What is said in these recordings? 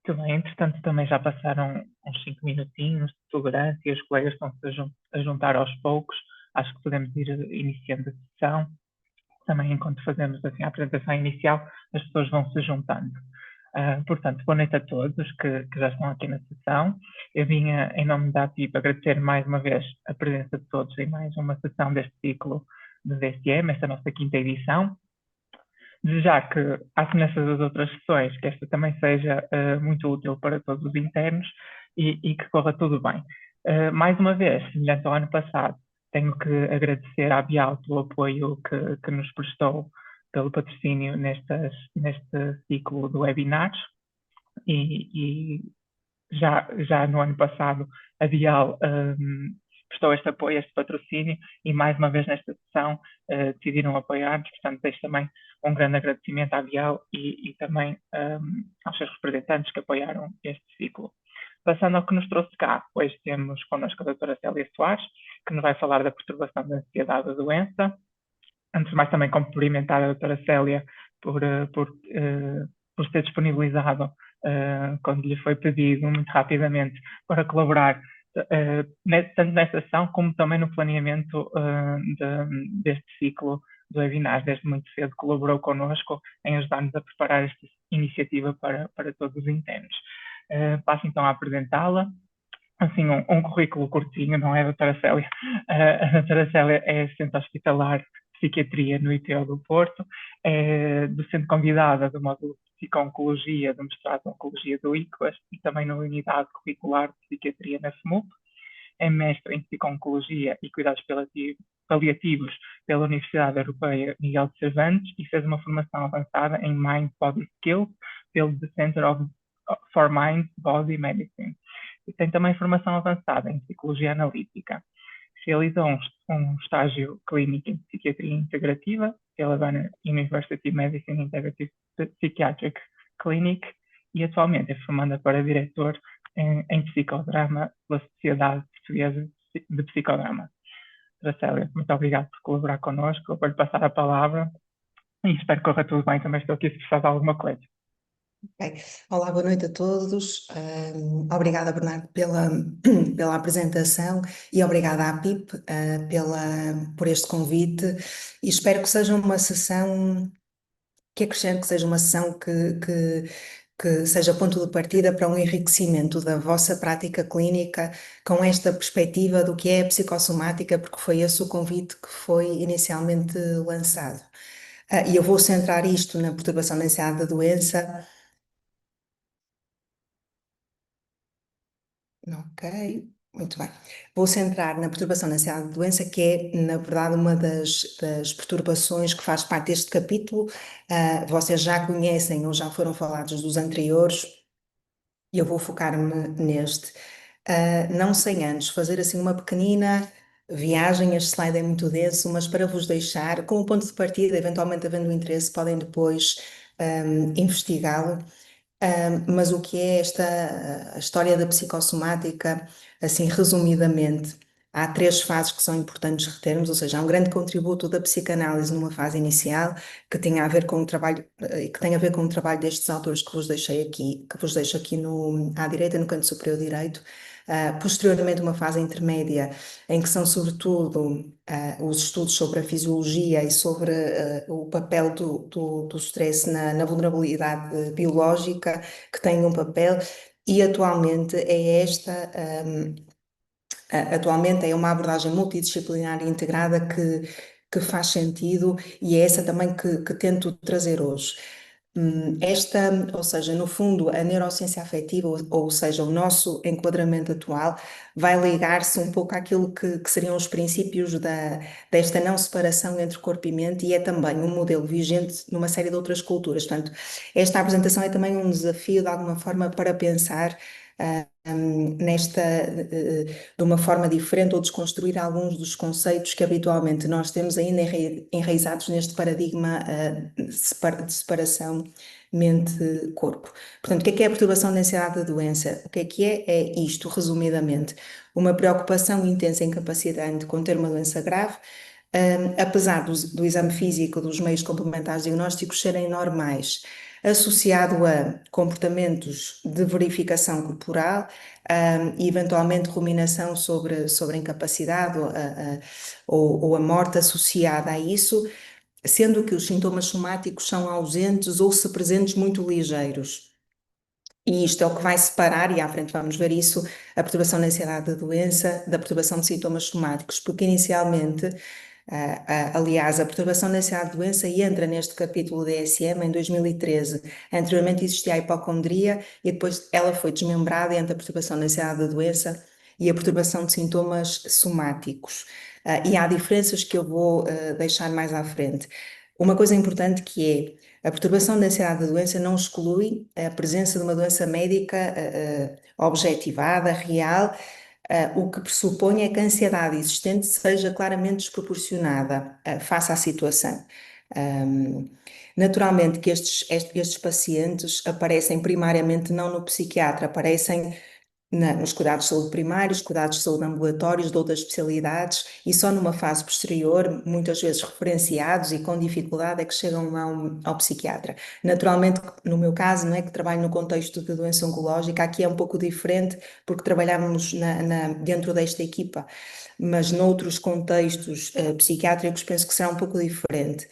Muito bem, entretanto também já passaram uns 5 minutinhos de tolerância e os colegas estão-se a juntar aos poucos. Acho que podemos ir iniciando a sessão. Também enquanto fazemos assim a apresentação inicial, as pessoas vão se juntando. Portanto, boa noite a todos que já estão aqui na sessão. Eu vinha, em nome da APIP, agradecer mais uma vez a presença de todos em mais uma sessão deste ciclo de DSM, esta nossa quinta edição. Desejar que, à semelhança das outras sessões, que esta também seja muito útil para todos os internos e que corra tudo bem. Mais uma vez, semelhante ao ano passado, tenho que agradecer à Bial pelo apoio que nos prestou pelo patrocínio neste ciclo de webinars e já no ano passado a Bial prestou este apoio, este patrocínio e mais uma vez nesta sessão decidiram apoiar-nos, portanto deixo também um grande agradecimento à Bial e também aos seus representantes que apoiaram este ciclo. Passando ao que nos trouxe cá, hoje temos connosco a doutora Célia Soares, que nos vai falar da perturbação da ansiedade da doença. Antes de mais, também cumprimentar a doutora Célia por ter disponibilizado, quando lhe foi pedido, muito rapidamente, para colaborar tanto nesta ação como também no planeamento deste ciclo de webinars. Desde muito cedo colaborou connosco em ajudar-nos a preparar esta iniciativa para todos os internos. Passo então a apresentá-la. Assim, um currículo curtinho, não é, doutora Célia? A doutora Célia é assistente hospitalar de psiquiatria no ITO do Porto, é docente convidada do módulo de psico-oncologia do mestrado de oncologia do ICLAS e também na unidade curricular de psiquiatria na FMUP. É mestre em psico-oncologia e cuidados paliativos pela Universidade Europeia Miguel de Cervantes e fez uma formação avançada em Mind Body Skills pelo The Center for Mind Body Medicine. E tem também formação avançada em psicologia analítica. Realizou um estágio clínico em psiquiatria integrativa pela Havana University Medicine Integrative Psychiatric Clinic e atualmente é formanda para diretor em psicodrama pela Sociedade Portuguesa de Psicodrama. Célia, muito obrigado por colaborar connosco. Vou-lhe passar a palavra e espero que corra tudo bem. Também estou aqui se precisar de alguma coisa. Okay. Olá, boa noite a todos. Obrigada, Bernardo, pela apresentação e obrigada à PIP por este convite e espero que seja uma sessão que acrescente, que seja uma sessão que seja ponto de partida para um enriquecimento da vossa prática clínica com esta perspectiva do que é a psicossomática, porque foi esse o convite que foi inicialmente lançado. E eu vou centrar isto na perturbação da ansiedade da doença. Ok, muito bem. Vou centrar na perturbação da ansiedade de doença, que é, na verdade, uma das perturbações que faz parte deste capítulo. Vocês já conhecem ou já foram falados dos anteriores, e eu vou focar-me neste. Não sem antes fazer assim uma pequenina viagem, este slide é muito denso, mas para vos deixar, como ponto de partida, eventualmente havendo interesse, podem depois investigá-lo. Mas o que é a história da psicossomática, assim resumidamente, há três fases que são importantes retermos, ou seja, há um grande contributo da psicanálise numa fase inicial que tem a ver com o trabalho, que tem a ver com o trabalho destes autores que vos deixei aqui, que vos deixo aqui à direita, no canto superior direito. Posteriormente, uma fase intermédia, em que são sobretudo os estudos sobre a fisiologia e sobre o papel do stress na vulnerabilidade biológica, que tem um papel, e atualmente atualmente é uma abordagem multidisciplinar e integrada que faz sentido e é essa também que tento trazer hoje. Ou seja, no fundo, a neurociência afetiva, ou seja, o nosso enquadramento atual, vai ligar-se um pouco àquilo que seriam os princípios desta não separação entre corpo e mente e é também um modelo vigente numa série de outras culturas. Portanto, esta apresentação é também um desafio, de alguma forma, para pensar de uma forma diferente ou desconstruir alguns dos conceitos que habitualmente nós temos ainda enraizados neste paradigma de separação mente-corpo. Portanto, o que é a perturbação da ansiedade da doença? O que é? É isto, resumidamente, uma preocupação intensa e incapacitante de conter uma doença grave, apesar do exame físico dos meios complementares diagnósticos serem normais. associado a comportamentos de verificação corporal, e eventualmente ruminação sobre a incapacidade ou a morte associada a isso, sendo que os sintomas somáticos são ausentes ou, se presentes, muito ligeiros. E isto é o que vai separar, e à frente vamos ver isso, a perturbação da ansiedade da doença da perturbação de sintomas somáticos, porque inicialmente, aliás, a perturbação da ansiedade da doença entra neste capítulo DSM em 2013. Anteriormente existia a hipocondria e depois ela foi desmembrada entre a perturbação da ansiedade da doença e a perturbação de sintomas somáticos. E há diferenças que eu vou deixar mais à frente. Uma coisa importante que é a perturbação da ansiedade da doença não exclui a presença de uma doença médica objetivada, real, o que pressupõe é que a ansiedade existente seja claramente desproporcionada face à situação. Naturalmente que estes pacientes aparecem primariamente não no psiquiatra, aparecem nos cuidados de saúde primários, cuidados de saúde ambulatórios de outras especialidades e só numa fase posterior, muitas vezes referenciados e com dificuldade, é que chegam ao psiquiatra. Naturalmente, no meu caso, não é que trabalho no contexto de doença oncológica, aqui é um pouco diferente porque trabalhamos dentro desta equipa, mas noutros contextos psiquiátricos penso que será um pouco diferente.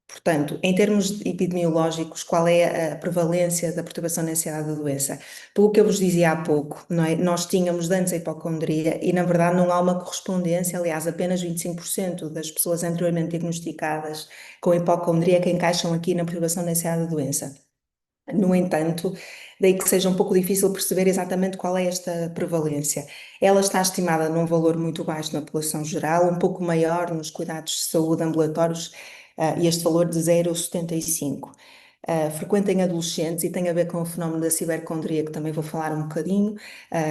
Portanto, em termos epidemiológicos, qual é a prevalência da perturbação da ansiedade da doença? Pelo que eu vos dizia há pouco, não é? Nós tínhamos antes a hipocondria e, na verdade, não há uma correspondência. Aliás, apenas 25% das pessoas anteriormente diagnosticadas com hipocondria que encaixam aqui na perturbação da ansiedade da doença. No entanto, daí que seja um pouco difícil perceber exatamente qual é esta prevalência. Ela está estimada num valor muito baixo na população geral, um pouco maior nos cuidados de saúde ambulatórios, e este valor de 0,75. Frequente em adolescentes e tem a ver com o fenómeno da cibercondria, que também vou falar um bocadinho,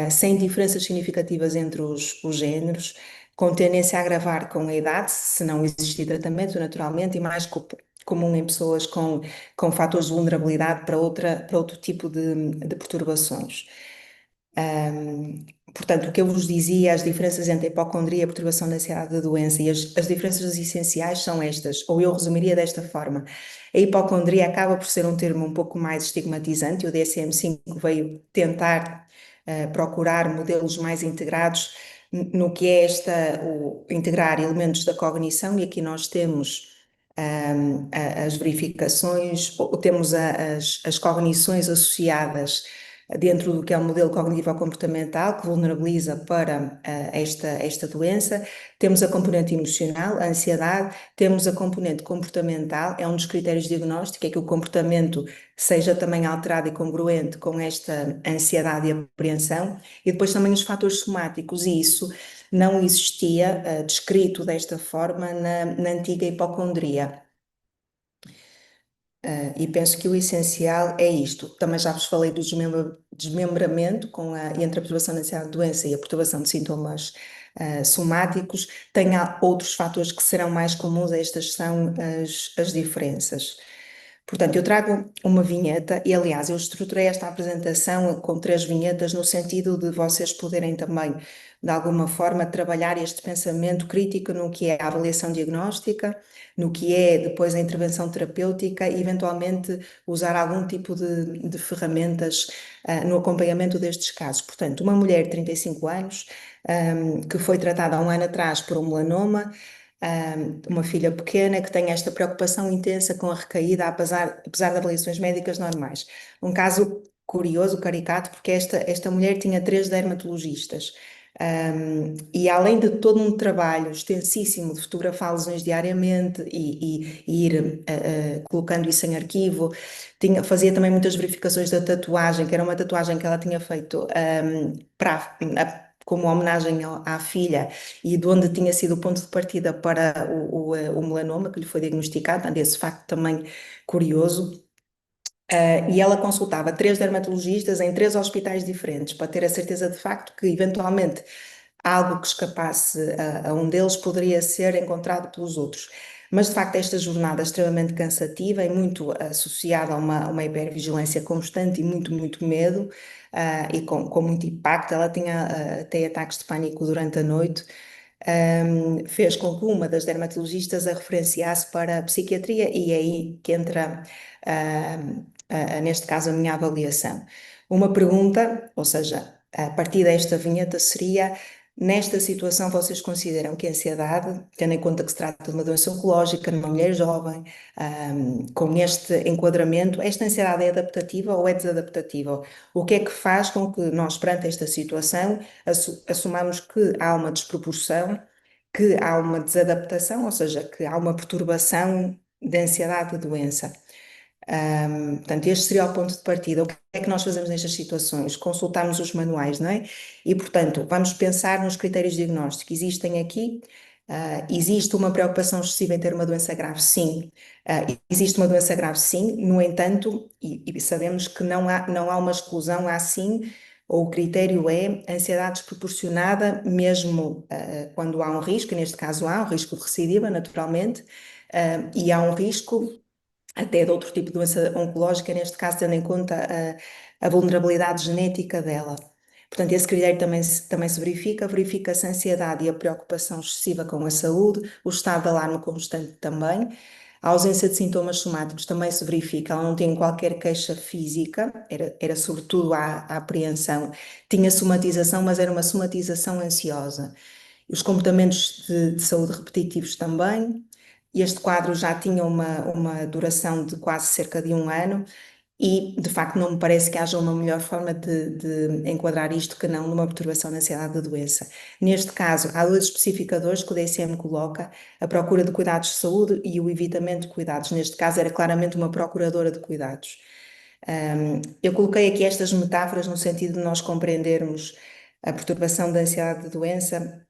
sem diferenças significativas entre os géneros, com tendência a agravar com a idade, se não existir tratamento, naturalmente, e mais comum em pessoas com fatores de vulnerabilidade para outro tipo de perturbações. Portanto, o que eu vos dizia, as diferenças entre a hipocondria e a perturbação da ansiedade da doença, e as diferenças essenciais são estas, ou eu resumiria desta forma. A hipocondria acaba por ser um termo um pouco mais estigmatizante, e o DSM-5 veio tentar procurar modelos mais integrados no que é integrar elementos da cognição, e aqui nós temos as verificações, temos as cognições associadas dentro do que é o modelo cognitivo-comportamental, que vulnerabiliza para esta doença. Temos a componente emocional, a ansiedade, temos a componente comportamental, é um dos critérios de diagnóstico, é que o comportamento seja também alterado e congruente com esta ansiedade e apreensão, e depois também os fatores somáticos, e isso não existia descrito desta forma na antiga hipocondria. E penso que o essencial é isto. Também já vos falei do desmembramento entre a perturbação da ansiedade de doença e a perturbação de sintomas somáticos. Tem outros fatores que serão mais comuns, estas são as diferenças. Portanto, eu trago uma vinheta e, aliás, eu estruturei esta apresentação com 3 vinhetas no sentido de vocês poderem também, de alguma forma, trabalhar este pensamento crítico no que é a avaliação diagnóstica, no que é depois a intervenção terapêutica e, eventualmente, usar algum tipo de ferramentas no acompanhamento destes casos. Portanto, uma mulher de 35 anos, que foi tratada há um ano atrás por um melanoma, uma filha pequena que tem esta preocupação intensa com a recaída, apesar de avaliações médicas normais. Um caso curioso, caricato, porque esta mulher tinha 3 dermatologistas. E além de todo um trabalho extensíssimo de fotografar lesões diariamente e ir colocando isso em arquivo, fazia também muitas verificações da tatuagem, que era uma tatuagem que ela tinha feito como homenagem à filha, e de onde tinha sido o ponto de partida para o melanoma que lhe foi diagnosticado, esse facto também curioso. E ela consultava 3 dermatologistas em 3 hospitais diferentes para ter a certeza de facto que, eventualmente, algo que escapasse a um deles poderia ser encontrado pelos outros. Mas, de facto, esta jornada é extremamente cansativa e muito associada a uma hipervigilância constante e muito, muito medo, e com muito impacto. Ela tinha até ataques de pânico durante a noite. fez com que uma das dermatologistas a referenciasse para a psiquiatria e é aí que entra, neste caso, a minha avaliação. Uma pergunta, ou seja, a partir desta vinheta seria: nesta situação, vocês consideram que a ansiedade, tendo em conta que se trata de uma doença oncológica numa mulher jovem, com este enquadramento, esta ansiedade é adaptativa ou é desadaptativa? O que é que faz com que nós, perante esta situação, assumamos que há uma desproporção, que há uma desadaptação, ou seja, que há uma perturbação da ansiedade da doença? Portanto, este seria o ponto de partida. O que é que nós fazemos nestas situações? Consultamos os manuais, não é? E, portanto, vamos pensar nos critérios diagnósticos. Existem aqui, existe uma preocupação excessiva em ter uma doença grave? Sim. Existe uma doença grave? Sim. No entanto, e sabemos que não há uma exclusão, há sim, ou o critério é ansiedade desproporcionada, mesmo quando há um risco, e neste caso há um risco de recidiva, naturalmente, e há um risco até de outro tipo de doença oncológica, neste caso tendo em conta a vulnerabilidade genética dela. Portanto, esse critério também se verifica-se a ansiedade e a preocupação excessiva com a saúde, o estado de alarme constante também, a ausência de sintomas somáticos também se verifica, ela não tem qualquer queixa física, era sobretudo a apreensão, tinha somatização, mas era uma somatização ansiosa. Os comportamentos de saúde repetitivos também. Este quadro já tinha uma duração de quase cerca de 1 ano e, de facto, não me parece que haja uma melhor forma de enquadrar isto que não numa perturbação da ansiedade da doença. Neste caso, há dois especificadores que o DSM coloca: a procura de cuidados de saúde e o evitamento de cuidados. Neste caso, era claramente uma procuradora de cuidados. Eu coloquei aqui estas metáforas no sentido de nós compreendermos a perturbação da ansiedade de doença,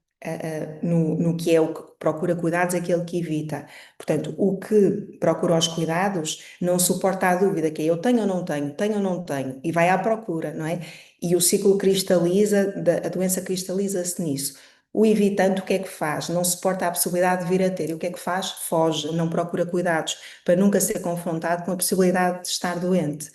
no que é o que procura cuidados, aquele que evita. Portanto, o que procura os cuidados não suporta a dúvida, que é eu tenho ou não tenho, e vai à procura, não é? E o ciclo cristaliza, a doença cristaliza-se nisso. O evitante, o que é que faz? Não suporta a possibilidade de vir a ter. E o que é que faz? Foge, não procura cuidados, para nunca ser confrontado com a possibilidade de estar doente.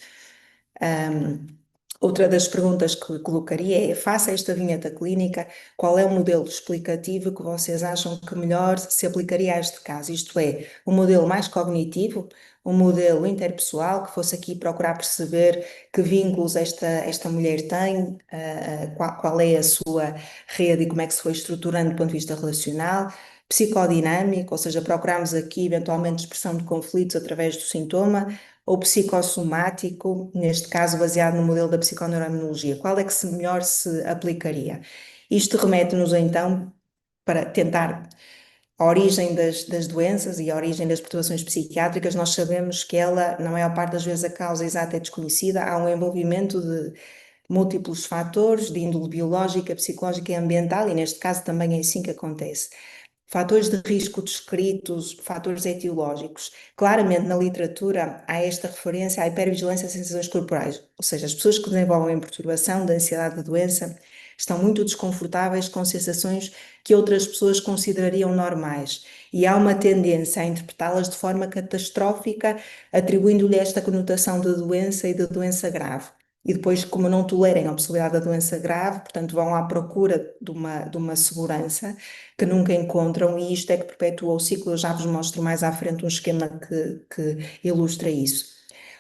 Outra das perguntas que colocaria é: faça esta vinheta clínica, qual é o modelo explicativo que vocês acham que melhor se aplicaria a este caso? Isto é, um modelo mais cognitivo, um modelo interpessoal, que fosse aqui procurar perceber que vínculos esta mulher tem, qual é a sua rede e como é que se foi estruturando do ponto de vista relacional, psicodinâmico, ou seja, procuramos aqui eventualmente expressão de conflitos através do sintoma, ou psicossomático, neste caso baseado no modelo da psiconeuroimunologia. Qual é que melhor se aplicaria? Isto remete-nos então para tentar a origem das doenças e a origem das perturbações psiquiátricas. Nós sabemos que ela, na maior parte das vezes, a causa exata é desconhecida, há um envolvimento de múltiplos fatores de índole biológica, psicológica e ambiental, e neste caso também é assim que acontece. Fatores de risco descritos, fatores etiológicos. Claramente, na literatura, há esta referência à hipervigilância às sensações corporais, ou seja, as pessoas que desenvolvem perturbação da ansiedade da doença estão muito desconfortáveis com sensações que outras pessoas considerariam normais, e há uma tendência a interpretá-las de forma catastrófica, atribuindo-lhe esta conotação de doença e de doença grave. E depois, como não tolerem a possibilidade da doença grave, portanto, vão à procura de uma segurança que nunca encontram, e isto é que perpetua o ciclo. Eu já vos mostro mais à frente um esquema que ilustra isso.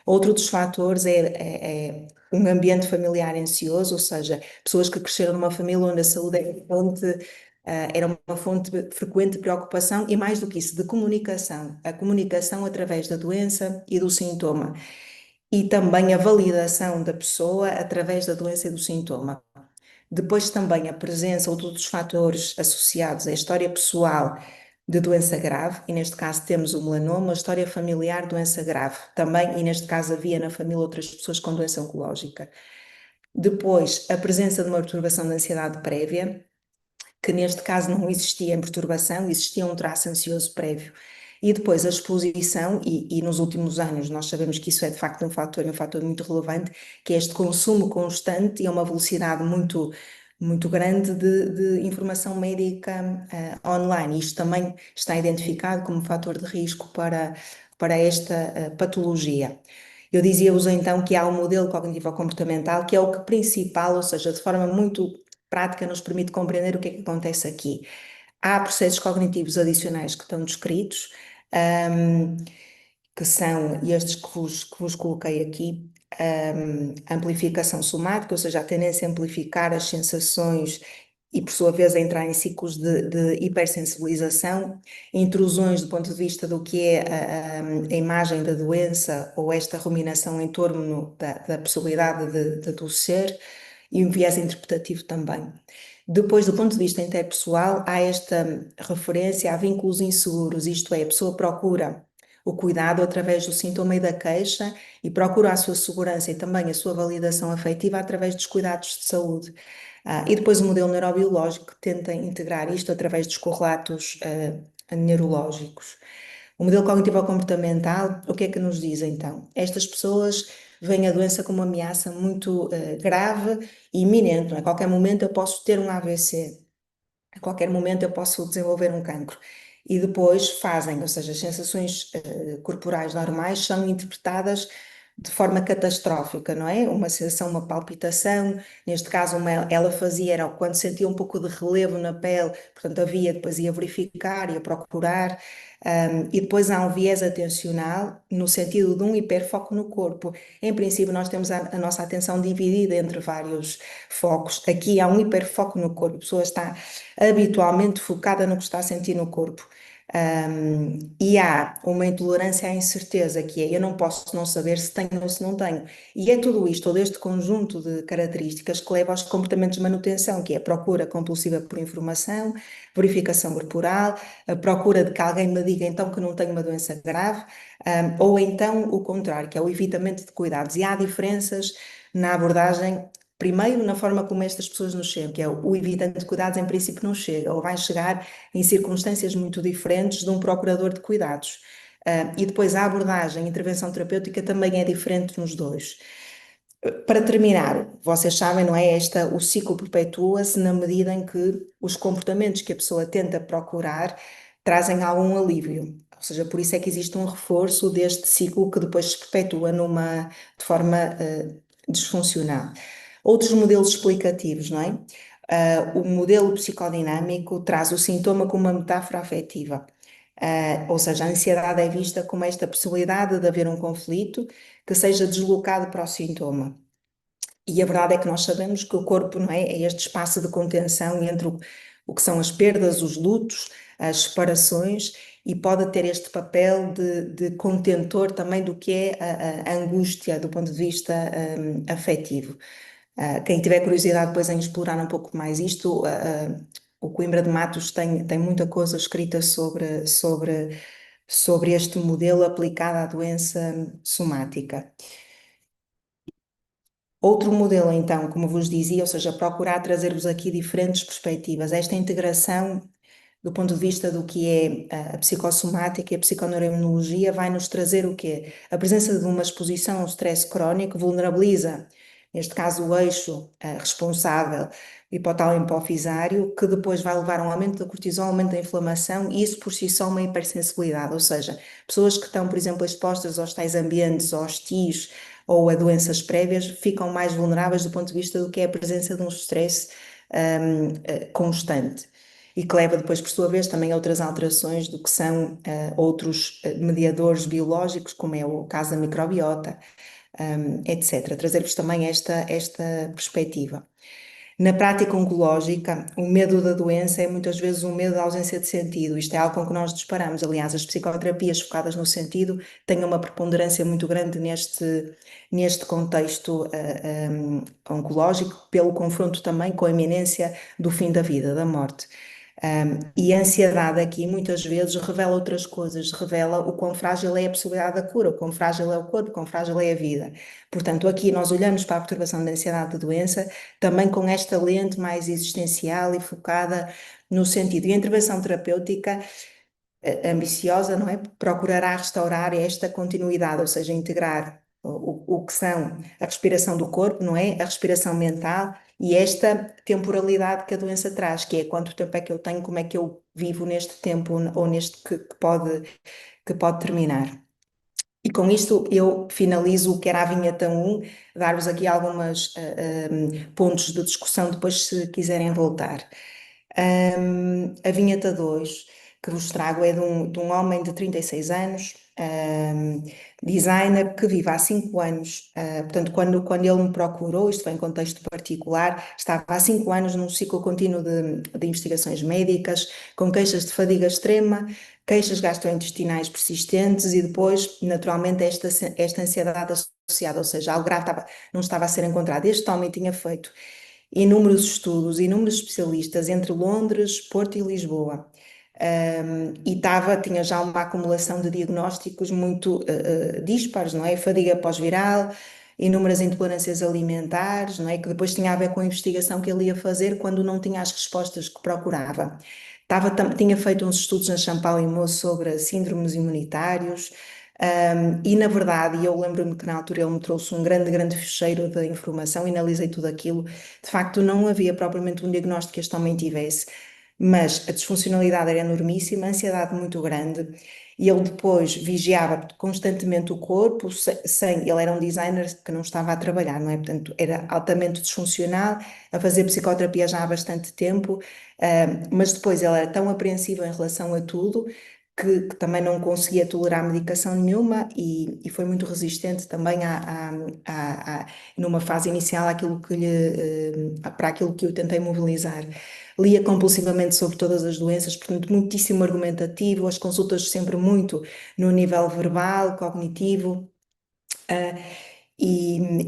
Outro dos fatores é um ambiente familiar ansioso, ou seja, pessoas que cresceram numa família onde a saúde era uma fonte frequente de preocupação e, mais do que isso, de comunicação. A comunicação através da doença e do sintoma. E também a validação da pessoa através da doença e do sintoma. Depois também a presença ou todos os fatores associados à história pessoal de doença grave, e neste caso temos o melanoma, a história familiar de doença grave, também, e neste caso havia na família outras pessoas com doença oncológica. Depois, a presença de uma perturbação de ansiedade prévia, que neste caso não existia em perturbação, existia um traço ansioso prévio. E depois a exposição, e nos últimos anos nós sabemos que isso é de facto um fator muito relevante, que é este consumo constante e a uma velocidade muito grande de informação médica online. Isto também está identificado como fator de risco para esta patologia. Eu dizia-vos então que há um modelo cognitivo-comportamental que é o que principal, ou seja, de forma muito prática, nos permite compreender o que é que acontece aqui. Há processos cognitivos adicionais que estão descritos, um, que são estes que vos coloquei aqui, amplificação somática, ou seja, a tendência a amplificar as sensações e, por sua vez, a entrar em ciclos de hipersensibilização, intrusões do ponto de vista do que é a imagem da doença ou esta ruminação em torno da possibilidade de adoecer, e um viés interpretativo também. Depois, do ponto de vista interpessoal, há esta referência a vínculos inseguros, isto é, a pessoa procura o cuidado através do sintoma e da queixa e procura a sua segurança e também a sua validação afetiva através dos cuidados de saúde. E depois o modelo neurobiológico que tenta integrar isto através dos correlatos neurológicos. O modelo cognitivo-comportamental, o que é que nos diz então? Estas pessoas veem a doença como uma ameaça muito grave e iminente, não é? A qualquer momento eu posso ter um AVC, a qualquer momento eu posso desenvolver um cancro. E depois fazem, ou seja, as sensações corporais normais são interpretadas de forma catastrófica, não é? Uma sensação, uma palpitação, neste caso ela fazia, era quando sentia um pouco de relevo na pele, portanto havia, depois ia verificar, ia procurar, e depois há um viés atencional no sentido de um hiperfoco no corpo. Em princípio nós temos a nossa atenção dividida entre vários focos, aqui há um hiperfoco no corpo, a pessoa está habitualmente focada no que está a sentir no corpo. E há uma intolerância à incerteza, que é eu não posso não saber se tenho ou se não tenho. E é tudo isto, todo este conjunto de características que leva aos comportamentos de manutenção, que é a procura compulsiva por informação, verificação corporal, a procura de que alguém me diga então que não tenho uma doença grave, ou então o contrário, que é o evitamento de cuidados. E há diferenças na abordagem. Primeiro, na forma como estas pessoas nos chegam, que é o evitante de cuidados, em princípio não chega, ou vai chegar em circunstâncias muito diferentes de um procurador de cuidados. E depois a abordagem, a intervenção terapêutica também é diferente nos dois. Para terminar, vocês sabem, não é? O ciclo perpetua-se na medida em que os comportamentos que a pessoa tenta procurar trazem algum alívio. Ou seja, por isso é que existe um reforço deste ciclo que depois se perpetua de forma disfuncional. Outros modelos explicativos, não é? O modelo psicodinâmico traz o sintoma como uma metáfora afetiva. Ou seja, a ansiedade é vista como esta possibilidade de haver um conflito que seja deslocado para o sintoma. E a verdade é que nós sabemos que o corpo, não é, é este espaço de contenção entre o que são as perdas, os lutos, as separações, e pode ter este papel de contentor também do que é a angústia do ponto de vista afetivo. Quem tiver curiosidade depois em explorar um pouco mais isto, o Coimbra de Matos tem muita coisa escrita sobre este modelo aplicado à doença somática. Outro modelo, então, como vos dizia, ou seja, procurar trazer-vos aqui diferentes perspectivas. Esta integração do ponto de vista do que é a psicossomática e a psiconeuroimunologia vai nos trazer o quê? A presença de uma exposição ao stress crónico vulnerabiliza, neste caso, o eixo responsável hipotálamo hipofisário, que depois vai levar a um aumento da cortisol, aumento da inflamação, e isso por si só uma hipersensibilidade, ou seja, pessoas que estão, por exemplo, expostas aos tais ambientes hostis ou a doenças prévias, ficam mais vulneráveis do ponto de vista do que é a presença de um stress constante. E que leva depois, por sua vez, também a outras alterações do que são outros mediadores biológicos, como é o caso da microbiota, etc. Trazer-vos também esta perspectiva. Na prática oncológica, o medo da doença é muitas vezes um medo da ausência de sentido. Isto é algo com que nós disparamos. Aliás, as psicoterapias focadas no sentido têm uma preponderância muito grande neste contexto oncológico, pelo confronto também com a iminência do fim da vida, da morte. E a ansiedade aqui muitas vezes revela outras coisas, revela o quão frágil é a possibilidade da cura, o quão frágil é o corpo, o quão frágil é a vida. Portanto, aqui nós olhamos para a perturbação da ansiedade de doença também com esta lente mais existencial e focada no sentido. E a intervenção terapêutica ambiciosa, não é? Procurará restaurar esta continuidade, ou seja, integrar o que são a respiração do corpo, não é? A respiração mental e esta temporalidade que a doença traz, que é quanto tempo é que eu tenho, como é que eu vivo neste tempo ou neste que pode terminar. E com isto eu finalizo o que era a vinheta 1, dar-vos aqui alguns pontos de discussão depois se quiserem voltar. A vinheta 2 que vos trago é de um homem de 36 anos, designer, que vive há 5 anos. Portanto, quando ele me procurou, isto foi em contexto particular, estava há 5 anos num ciclo contínuo de investigações médicas, com queixas de fadiga extrema, queixas gastrointestinais persistentes e depois, naturalmente, esta ansiedade associada, ou seja, algo grave não estava a ser encontrado. Este homem tinha feito inúmeros estudos, inúmeros especialistas entre Londres, Porto e Lisboa. E tinha já uma acumulação de diagnósticos muito dispares, não é? Fadiga pós-viral, inúmeras intolerâncias alimentares, não é? Que depois tinha a ver com a investigação que ele ia fazer quando não tinha as respostas que procurava. Tinha feito uns estudos na Champalimau sobre síndromes imunitários, e na verdade, eu lembro-me que na altura ele me trouxe um grande, grande ficheiro de informação e analisei tudo aquilo. De facto, não havia propriamente um diagnóstico que este homem tivesse, mas a disfuncionalidade era enormíssima, a ansiedade muito grande, e ele depois vigiava constantemente o corpo, ele era um designer que não estava a trabalhar, não é? Portanto, era altamente disfuncional, a fazer psicoterapia já há bastante tempo, mas depois ele era tão apreensivo em relação a tudo, que também não conseguia tolerar medicação nenhuma e foi muito resistente também numa fase inicial para aquilo que eu tentei mobilizar. Lia compulsivamente sobre todas as doenças, portanto, muitíssimo argumentativo, as consultas sempre muito no nível verbal, cognitivo.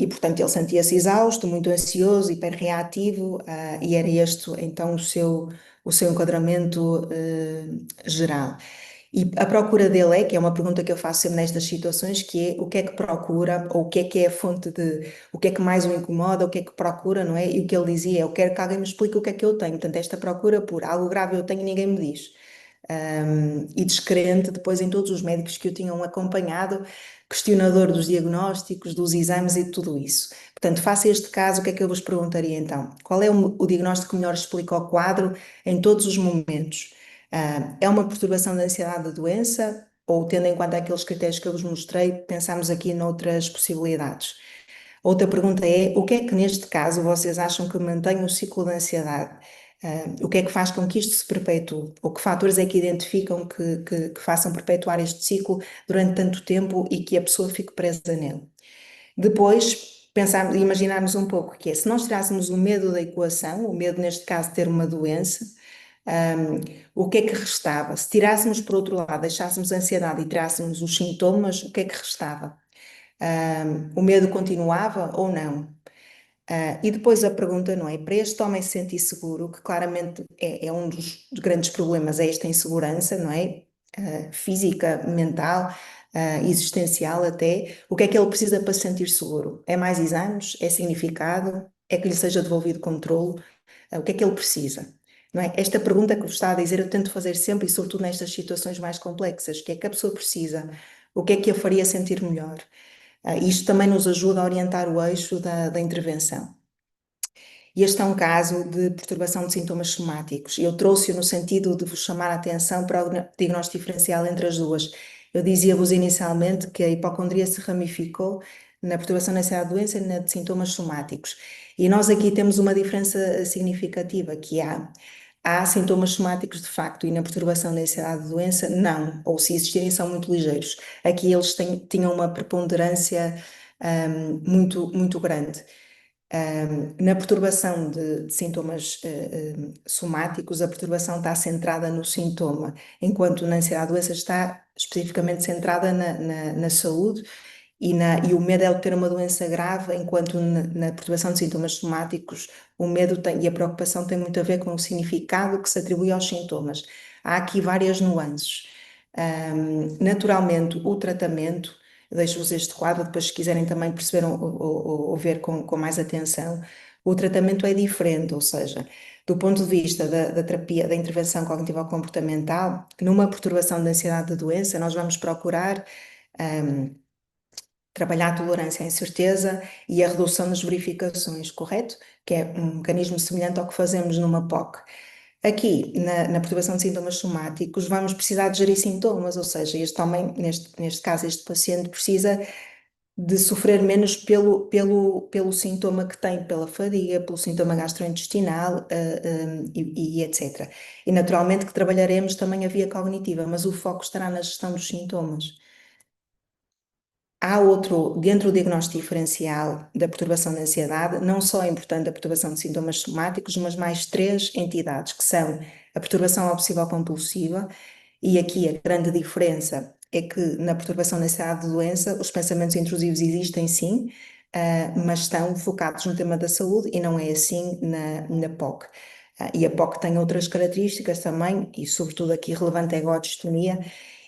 Portanto, ele sentia-se exausto, muito ansioso, hiperreativo, e era este então o seu enquadramento geral. E a procura dele que é uma pergunta que eu faço sempre nestas situações, que é o que é que procura, ou o que é a fonte o que é que mais o incomoda, o que é que procura, não é? E o que ele dizia é, eu quero que alguém me explique o que é que eu tenho. Portanto, esta procura por algo grave eu tenho e ninguém me diz. E descrente depois em todos os médicos que o tinham acompanhado, questionador dos diagnósticos, dos exames e de tudo isso. Portanto, face a este caso, o que é que eu vos perguntaria então? Qual é o diagnóstico que melhor explica o quadro em todos os momentos? É uma perturbação da ansiedade da doença ou, tendo em conta aqueles critérios que eu vos mostrei, pensamos aqui noutras possibilidades? Outra pergunta é, o que é que neste caso vocês acham que mantém o ciclo da ansiedade? O que é que faz com que isto se perpetue? Ou que fatores é que identificam que façam perpetuar este ciclo durante tanto tempo e que a pessoa fique presa nele? Depois, imaginarmos um pouco que é, se nós tirássemos o medo da equação, o medo neste caso de ter uma doença, o que é que restava? Se tirássemos por outro lado, deixássemos a ansiedade e tirássemos os sintomas, o que é que restava? O medo continuava ou não? E depois a pergunta, não é? Para este homem se sentir seguro, que claramente é um dos grandes problemas, é esta insegurança, não é? Física, mental, existencial até. O que é que ele precisa para se sentir seguro? É mais exames? É significado? É que lhe seja devolvido controle? O que é que ele precisa? Não é? Esta pergunta que vos está a dizer, eu tento fazer sempre e sobretudo nestas situações mais complexas, que é que a pessoa precisa? O que é que a faria sentir melhor? Isto também nos ajuda a orientar o eixo da intervenção. Este é um caso de perturbação de sintomas somáticos. Eu trouxe-o no sentido de vos chamar a atenção para o diagnóstico diferencial entre as duas. Eu dizia-vos inicialmente que a hipocondria se ramificou na perturbação da ansiedade da doença e na de sintomas somáticos. E nós aqui temos uma diferença significativa, que há sintomas somáticos de facto e na perturbação da ansiedade da doença não, ou se existirem são muito ligeiros. Aqui eles tinham uma preponderância muito, muito grande. Na perturbação de sintomas somáticos, a perturbação está centrada no sintoma, enquanto na ansiedade da doença está especificamente centrada na saúde e o medo é de ter uma doença grave, enquanto na perturbação de sintomas somáticos o medo e a preocupação têm muito a ver com o significado que se atribui aos sintomas. Há aqui várias nuances. Naturalmente, o tratamento, deixo-vos este quadro, depois se quiserem também perceber ou ver com mais atenção, o tratamento é diferente, ou seja, do ponto de vista da terapia, da intervenção cognitivo-comportamental, numa perturbação da ansiedade da doença, nós vamos procurar trabalhar a tolerância à incerteza e a redução das verificações, correto? Que é um mecanismo semelhante ao que fazemos numa POC. Aqui, na perturbação de sintomas somáticos, vamos precisar de gerir sintomas, ou seja, este homem, neste caso, este paciente precisa de sofrer menos pelo sintoma que tem, pela fadiga, pelo sintoma gastrointestinal, e etc. E naturalmente que trabalharemos também a via cognitiva, mas o foco estará na gestão dos sintomas. Há outro, dentro do diagnóstico diferencial da perturbação de ansiedade, não só é importante a perturbação de sintomas somáticos, mas mais três entidades, que são a perturbação obsessiva-compulsiva, e aqui a grande diferença é que na perturbação de ansiedade de doença, os pensamentos intrusivos existem sim, mas estão focados no tema da saúde e não é assim na POC. E a POC tem outras características também, e sobretudo aqui relevante é a egodistonia,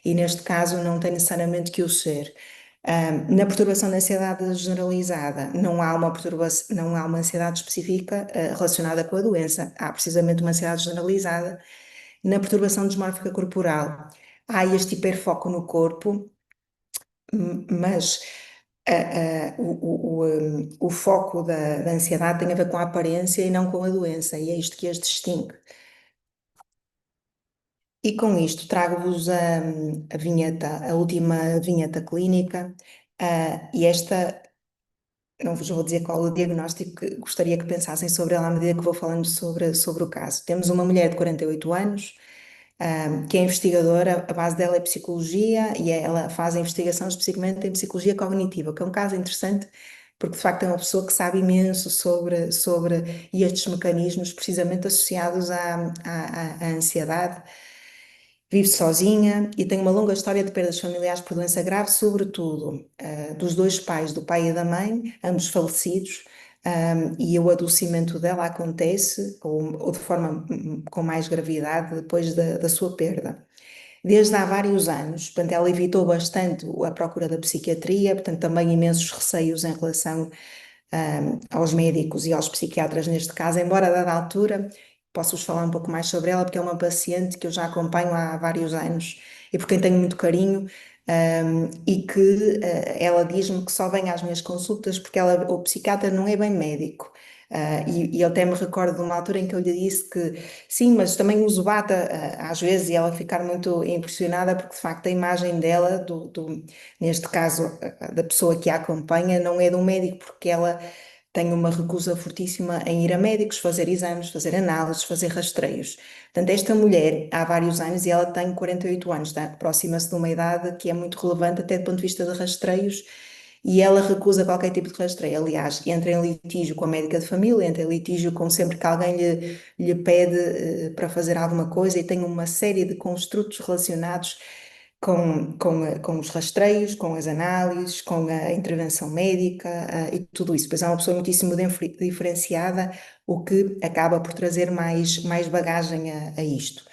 e neste caso não tem necessariamente que o ser. Na perturbação da ansiedade generalizada, não há uma ansiedade específica relacionada com a doença, há precisamente uma ansiedade generalizada. Na perturbação dismórfica corporal, há este hiperfoco no corpo, mas o foco da ansiedade tem a ver com a aparência e não com a doença, e é isto que as distingue. E com isto trago-vos a vinheta, a última vinheta clínica, e esta, não vos vou dizer qual o diagnóstico, que gostaria que pensassem sobre ela à medida que vou falando sobre o caso. Temos uma mulher de 48 anos, que é investigadora, a base dela é psicologia e ela faz a investigação especificamente em psicologia cognitiva, que é um caso interessante porque de facto é uma pessoa que sabe imenso sobre estes mecanismos precisamente associados à ansiedade. Vive sozinha e tem uma longa história de perdas familiares por doença grave, sobretudo dos dois pais, do pai e da mãe, ambos falecidos, e o adoecimento dela acontece, ou de forma com mais gravidade, depois da sua perda. Desde há vários anos, portanto, ela evitou bastante a procura da psiquiatria, portanto, também imensos receios em relação aos médicos e aos psiquiatras neste caso, embora a dada altura posso-vos falar um pouco mais sobre ela, porque é uma paciente que eu já acompanho há vários anos e por quem tenho muito carinho, e que ela diz-me que só vem às minhas consultas porque o psiquiatra não é bem médico. E eu até me recordo de uma altura em que eu lhe disse que sim, mas também uso bata às vezes, e ela ficar muito impressionada porque de facto a imagem dela, neste caso da pessoa que a acompanha, não é de um médico, porque ela tem uma recusa fortíssima em ir a médicos, fazer exames, fazer análises, fazer rastreios. Portanto, esta mulher há vários anos, e ela tem 48 anos, tá? Aproxima-se de uma idade que é muito relevante até do ponto de vista de rastreios, e ela recusa qualquer tipo de rastreio. Aliás, entra em litígio com a médica de família, entra em litígio com sempre que alguém lhe pede para fazer alguma coisa, e tem uma série de construtos relacionados com os rastreios, com as análises, com a intervenção médica, e tudo isso. Pois é uma pessoa muitíssimo diferenciada, o que acaba por trazer mais bagagem a isto.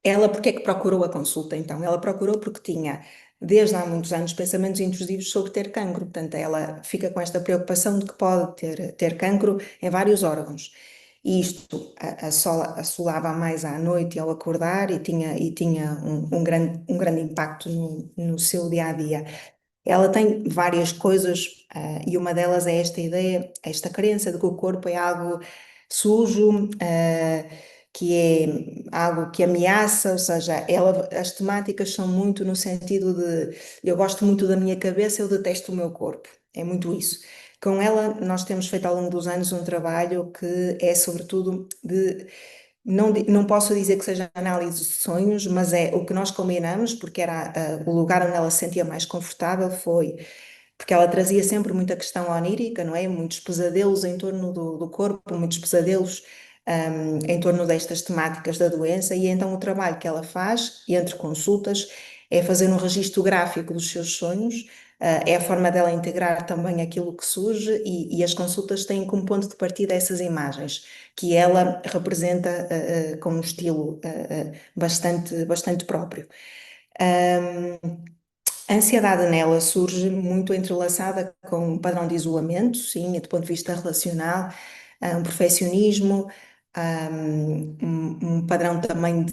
Ela, porque é que procurou a consulta então? Ela procurou porque tinha, desde há muitos anos, pensamentos intrusivos sobre ter cancro. Portanto, ela fica com esta preocupação de que pode ter cancro em vários órgãos. E isto assolava mais à noite ao acordar, e tinha um grande impacto no seu dia a dia. Ela tem várias coisas, e uma delas é esta ideia, esta crença de que o corpo é algo sujo, que é algo que ameaça, ou seja, as temáticas são muito no sentido de eu gosto muito da minha cabeça, eu detesto o meu corpo. É muito isso. Com ela, nós temos feito ao longo dos anos um trabalho que é sobretudo não posso dizer que seja análise de sonhos, mas é o que nós combinamos, porque era o lugar onde ela se sentia mais confortável, foi porque ela trazia sempre muita questão onírica, não é? Muitos pesadelos em torno do corpo, muitos pesadelos em torno destas temáticas da doença, e então o trabalho que ela faz, entre consultas, é fazer um registro gráfico dos seus sonhos, é a forma dela integrar também aquilo que surge, e as consultas têm como ponto de partida essas imagens, que ela representa com um estilo bastante próprio. A ansiedade nela surge muito entrelaçada com um padrão de isolamento, sim, e do ponto de vista relacional, um perfeccionismo, um padrão também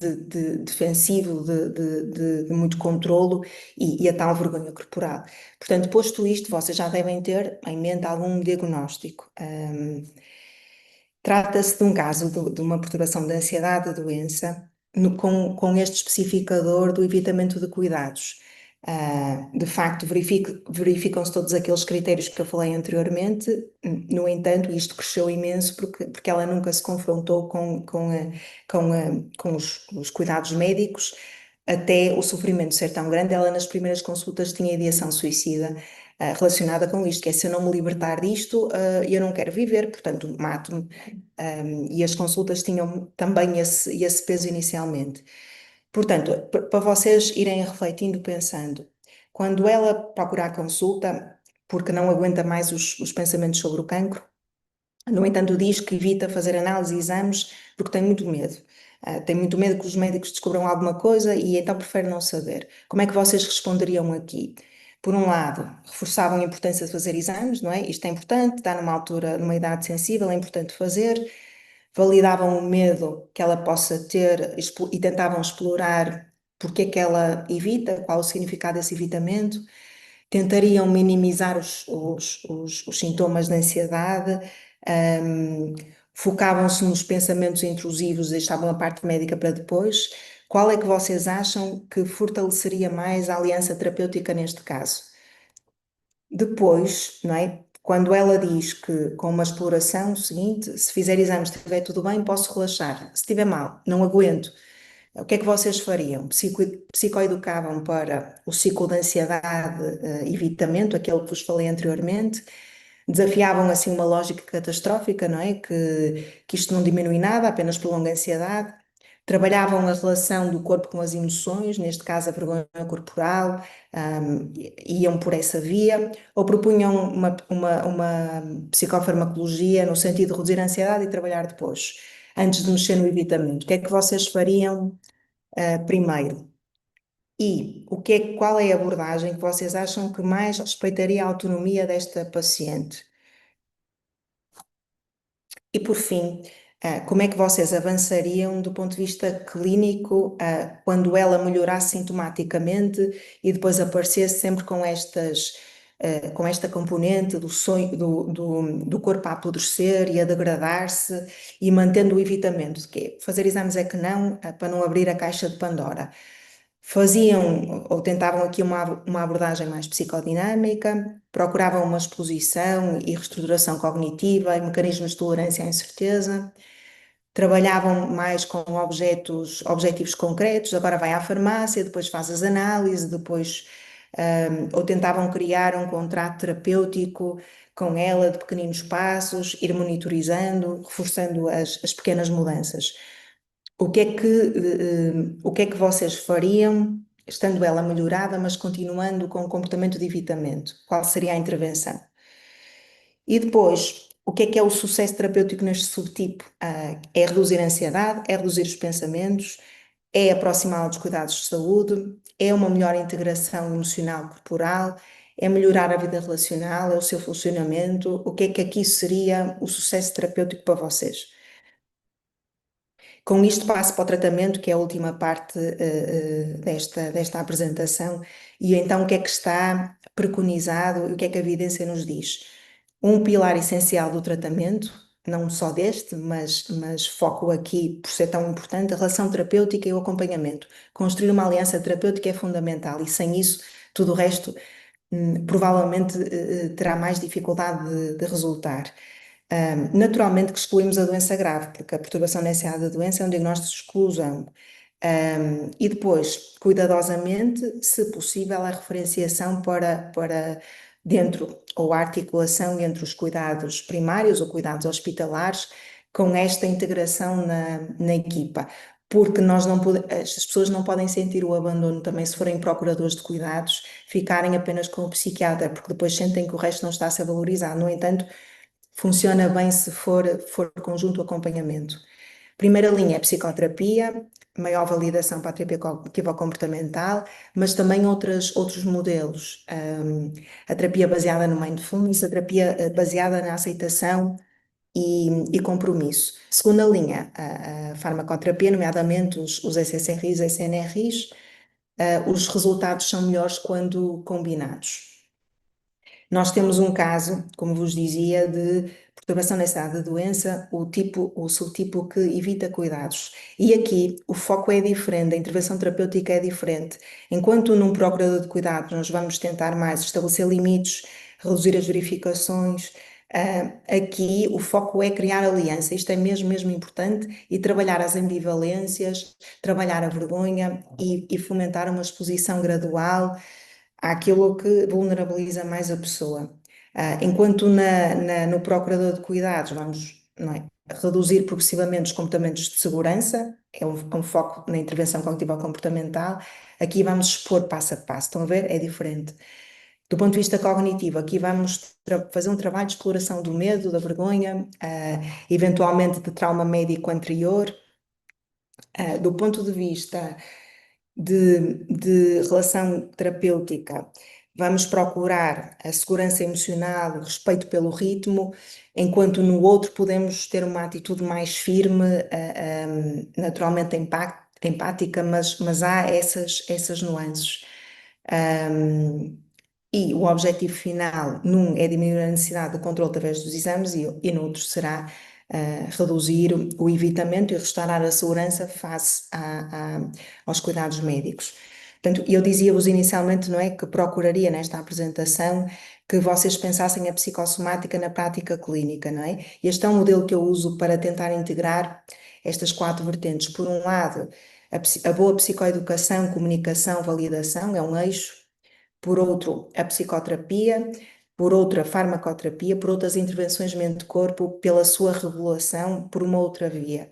defensivo, de muito controlo, e a tal vergonha corporal. Portanto, posto isto, vocês já devem ter em mente algum diagnóstico. Trata-se de um caso de uma perturbação da ansiedade da doença, com este especificador do evitamento de cuidados. De facto, verificam-se todos aqueles critérios que eu falei anteriormente. No entanto, isto cresceu imenso porque ela nunca se confrontou com os cuidados médicos, até o sofrimento ser tão grande. Ela, nas primeiras consultas, tinha ideação suicida, relacionada com isto, que é: se eu não me libertar disto, eu não quero viver, portanto, mato-me. E as consultas tinham também esse peso inicialmente. Portanto, para vocês irem refletindo, pensando, quando ela procurar consulta, porque não aguenta mais os pensamentos sobre o cancro, no entanto, diz que evita fazer análise e exames porque tem muito medo. Tem muito medo que os médicos descubram alguma coisa e então prefere não saber. Como é que vocês responderiam aqui? Por um lado, reforçavam a importância de fazer exames, não é? Isto é importante, está numa altura, numa idade sensível, é importante fazer. Validavam o medo que ela possa ter e tentavam explorar porque é que ela evita, qual o significado desse evitamento. Tentariam minimizar os sintomas de ansiedade, focavam-se nos pensamentos intrusivos, deixavam a parte médica para depois. Qual é que vocês acham que fortaleceria mais a aliança terapêutica neste caso? Depois, não é? Quando ela diz que com uma exploração seguinte, se fizer exames, se estiver tudo bem, posso relaxar. Se estiver mal, não aguento. O que é que vocês fariam? Psicoeducavam para o ciclo de ansiedade, evitamento, aquele que vos falei anteriormente, desafiavam assim uma lógica catastrófica, não é? Que isto não diminui nada, apenas prolonga a ansiedade. Trabalhavam a relação do corpo com as emoções, neste caso a vergonha corporal, iam por essa via, ou propunham uma psicofarmacologia no sentido de reduzir a ansiedade e trabalhar depois, antes de mexer no evitamento. O que é que vocês fariam, primeiro? E qual é a abordagem que vocês acham que mais respeitaria a autonomia desta paciente? E por fim, como é que vocês avançariam do ponto de vista clínico, quando ela melhorasse sintomaticamente e depois aparecesse sempre com esta componente do sonho, do corpo a apodrecer e a degradar-se, e mantendo o evitamento de quê? Fazer exames é que não, para não abrir a caixa de Pandora. Faziam ou tentavam aqui uma abordagem mais psicodinâmica, procuravam uma exposição e reestruturação cognitiva e mecanismos de tolerância à incerteza, trabalhavam mais com objetivos concretos. Agora vai à farmácia, depois faz as análises, depois ou tentavam criar um contrato terapêutico com ela de pequeninos passos, ir monitorizando, reforçando as pequenas mudanças. O que é que vocês fariam, estando ela melhorada, mas continuando com o comportamento de evitamento? Qual seria a intervenção? E depois, o que é o sucesso terapêutico neste subtipo? É reduzir a ansiedade, é reduzir os pensamentos, é aproximá-la dos cuidados de saúde, é uma melhor integração emocional corporal, é melhorar a vida relacional, é o seu funcionamento. O que é que aqui seria o sucesso terapêutico para vocês? Com isto passo para o tratamento, que é a última parte desta apresentação, e então o que é que está preconizado e o que é que a evidência nos diz? Um pilar essencial do tratamento, não só deste, mas foco aqui por ser tão importante, a relação terapêutica e o acompanhamento. Construir uma aliança terapêutica é fundamental e sem isso tudo o resto provavelmente terá mais dificuldade de resultar. Naturalmente que excluímos a doença grave, porque a perturbação da ansiedade da doença é um diagnóstico de exclusão. E depois, cuidadosamente, se possível, a referenciação para dentro, ou a articulação entre os cuidados primários ou cuidados hospitalares, com esta integração na equipa. Porque as pessoas não podem sentir o abandono também se forem procuradores de cuidados, ficarem apenas com o psiquiatra, porque depois sentem que o resto não está a ser valorizado. No entanto, funciona bem se for conjunto acompanhamento. Primeira linha é psicoterapia, maior validação para a terapia cognitivo-comportamental, mas também outros modelos. A terapia baseada no mindfulness, a terapia baseada na aceitação e compromisso. Segunda linha, a farmacoterapia, nomeadamente os SSRIs, SNRIs, os resultados são melhores quando combinados. Nós temos um caso, como vos dizia, de perturbação da ansiedade da doença, o subtipo que evita cuidados. E aqui o foco é diferente, a intervenção terapêutica é diferente. Enquanto num procurador de cuidados nós vamos tentar mais estabelecer limites, reduzir as verificações, aqui o foco é criar aliança. Isto é mesmo importante e trabalhar as ambivalências, trabalhar a vergonha e fomentar uma exposição gradual àquilo que vulnerabiliza mais a pessoa. Enquanto no procurador de cuidados vamos, não é, reduzir progressivamente os comportamentos de segurança, é um foco na intervenção cognitiva-comportamental, aqui vamos expor passo a passo. Estão a ver? É diferente. Do ponto de vista cognitivo, aqui vamos fazer um trabalho de exploração do medo, da vergonha, eventualmente de trauma médico anterior. Do ponto de vista de relação terapêutica, vamos procurar a segurança emocional, o respeito pelo ritmo, enquanto no outro podemos ter uma atitude mais firme, naturalmente empática, mas há essas nuances. E o objetivo final, num é diminuir a necessidade de controle através dos exames e no outro será reduzir o evitamento e restaurar a segurança face aos cuidados médicos. Portanto, eu dizia-vos inicialmente, não é, que procuraria nesta apresentação que vocês pensassem a psicossomática na prática clínica, não é? Este é um modelo que eu uso para tentar integrar estas 4 vertentes. Por um lado, a boa psicoeducação, comunicação, validação é um eixo. Por outro, a psicoterapia, por outra, a farmacoterapia, por outras intervenções mente-corpo, pela sua regulação, por uma outra via.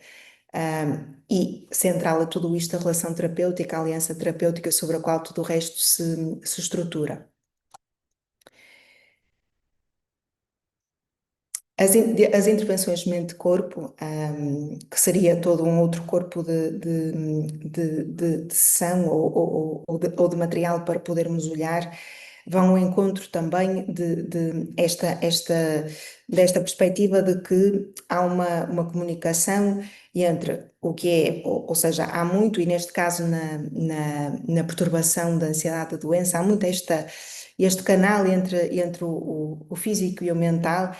E central a tudo isto, a relação terapêutica, a aliança terapêutica sobre a qual tudo o resto se estrutura. As intervenções mente-corpo, que seria todo um outro corpo de sessão ou de material para podermos olhar, vão ao encontro também desta perspectiva de que há uma comunicação entre o que é, ou seja, há muito, e neste caso na perturbação da ansiedade da doença, há muito este canal entre o físico e o mental.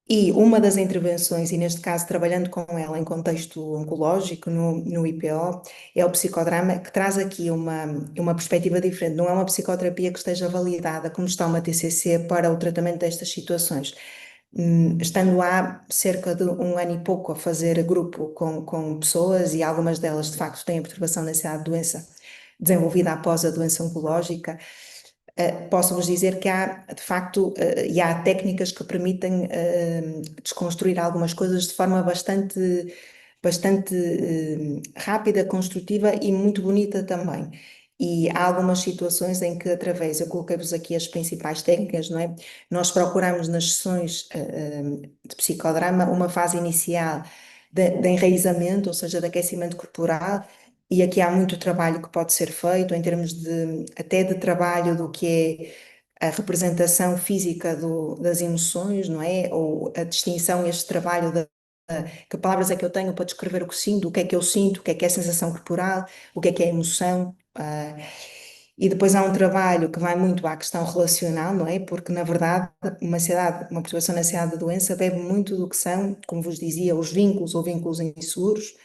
E uma das intervenções, e neste caso trabalhando com ela em contexto oncológico, no IPO, é o psicodrama, que traz aqui uma perspectiva diferente. Não é uma psicoterapia que esteja validada, como está uma TCC, para o tratamento destas situações. Estando há cerca de 1 ano e pouco a fazer grupo com pessoas, e algumas delas de facto têm a perturbação da ansiedade de doença desenvolvida após a doença oncológica, posso-vos dizer que há, de facto, e há técnicas que permitem desconstruir algumas coisas de forma bastante rápida, construtiva e muito bonita também. E há algumas situações em que, através, eu coloquei-vos aqui as principais técnicas, não é? Nós procuramos nas sessões de psicodrama uma fase inicial de enraizamento, ou seja, de aquecimento corporal, e aqui há muito trabalho que pode ser feito em termos até de trabalho do que é a representação física das emoções, não é? Ou a distinção, este trabalho que palavras é que eu tenho para descrever o que sinto, o que é eu sinto, o que é a sensação corporal, o que é a emoção. E depois há um trabalho que vai muito à questão relacional, não é? Porque, na verdade, uma perturbação na ansiedade da doença bebe muito do que são, como vos dizia, os vínculos ou vínculos inseguros,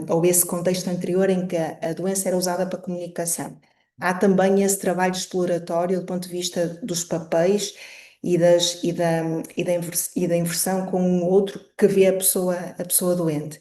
ou esse contexto anterior em que a doença era usada para comunicação. Há também esse trabalho exploratório do ponto de vista dos papéis e da inversão com um outro que vê a pessoa doente.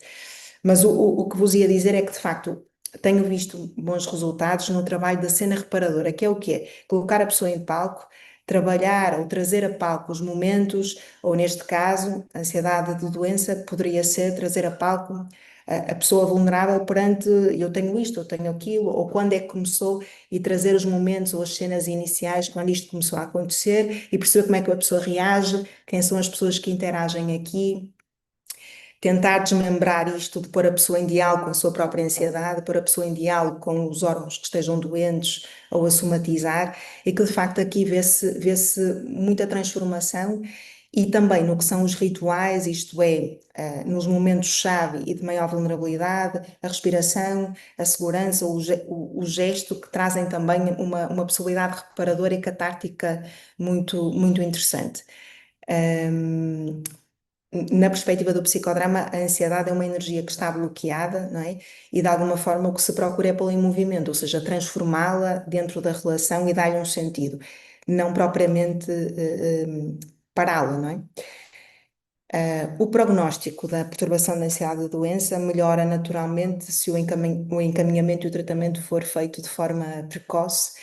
Mas o que vos ia dizer é que, de facto, tenho visto bons resultados no trabalho da cena reparadora, que é o quê? Colocar a pessoa em palco, trabalhar ou trazer a palco os momentos, ou neste caso, a ansiedade de doença poderia ser trazer a palco a pessoa vulnerável perante eu tenho isto, eu tenho aquilo, ou quando é que começou, e trazer os momentos ou as cenas iniciais, quando isto começou a acontecer, e perceber como é que a pessoa reage, quem são as pessoas que interagem aqui. Tentar desmembrar isto de pôr a pessoa em diálogo com a sua própria ansiedade, pôr a pessoa em diálogo com os órgãos que estejam doentes ou a somatizar, e que de facto aqui vê-se muita transformação e também no que são os rituais, isto é, nos momentos-chave e de maior vulnerabilidade, a respiração, a segurança, o gesto, que trazem também uma possibilidade reparadora e catártica muito interessante. Hum, Na perspectiva do psicodrama, a ansiedade é uma energia que está bloqueada, não é? E de alguma forma o que se procura é pô-la em movimento, ou seja, transformá-la dentro da relação e dar-lhe um sentido, não propriamente pará-la, não é? O prognóstico da perturbação da ansiedade da doença melhora naturalmente se o encaminhamento e o tratamento for feito de forma precoce,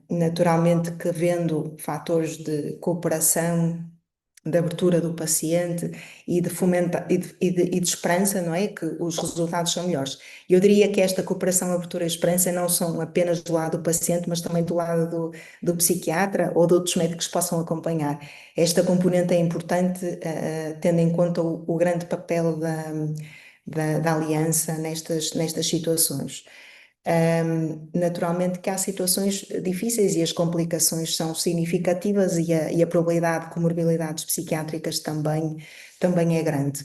naturalmente que havendo fatores de cooperação, de abertura do paciente e de fomenta, e de esperança, não é? Que os resultados são melhores. Eu diria que esta cooperação, abertura e esperança não são apenas do lado do paciente, mas também do lado do psiquiatra ou de outros médicos que possam acompanhar. Esta componente é importante, tendo em conta o grande papel da aliança nestas situações. Naturalmente que há situações difíceis e as complicações são significativas e a probabilidade de comorbilidades psiquiátricas também é grande.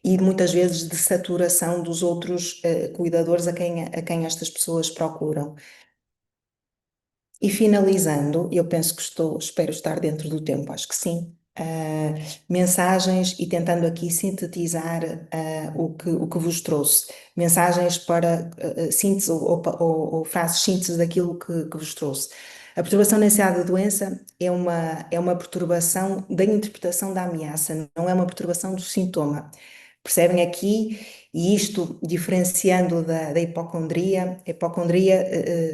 E muitas vezes de saturação dos outros cuidadores a quem estas pessoas procuram. E finalizando, eu penso que espero estar dentro do tempo, acho que sim. Mensagens e tentando aqui sintetizar o que vos trouxe. Mensagens para síntese ou frases síntese daquilo que vos trouxe. A perturbação da ansiedade da doença é uma perturbação da interpretação da ameaça, não é uma perturbação do sintoma. Percebem aqui? E isto diferenciando da hipocondria, a hipocondria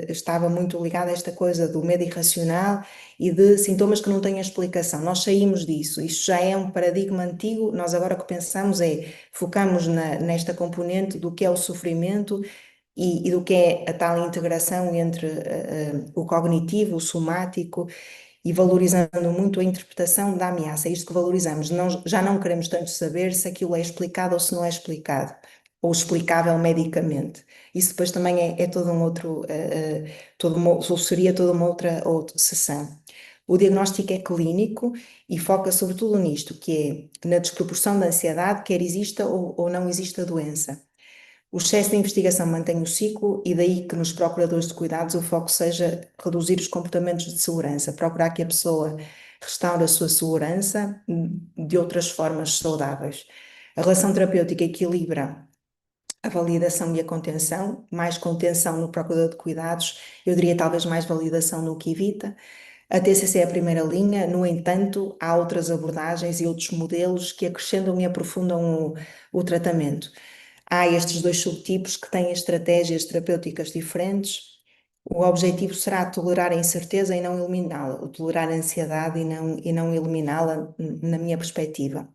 estava muito ligada a esta coisa do medo irracional e de sintomas que não têm explicação. Nós saímos disso, isto já é um paradigma antigo, nós agora o que pensamos focamos nesta componente do que é o sofrimento e do que é a tal integração entre o cognitivo, o somático e valorizando muito a interpretação da ameaça. É isto que valorizamos. Já não queremos tanto saber se aquilo é explicado ou se não é explicado, ou explicável medicamente. Isso depois também é todo um outro, ou seria toda uma outra sessão. O diagnóstico é clínico e foca sobretudo nisto, que é na desproporção da ansiedade, quer exista ou não exista a doença. O excesso de investigação mantém o ciclo e daí que nos procuradores de cuidados o foco seja reduzir os comportamentos de segurança, procurar que a pessoa restaure a sua segurança de outras formas saudáveis. A relação terapêutica equilibra a validação e a contenção, mais contenção no procurador de cuidados, eu diria talvez mais validação no que evita. A TCC é a primeira linha, no entanto, há outras abordagens e outros modelos que acrescentam e aprofundam o tratamento. Há estes dois subtipos que têm estratégias terapêuticas diferentes. O objetivo será tolerar a incerteza e não eliminá-la, ou tolerar a ansiedade e não eliminá-la, na minha perspectiva.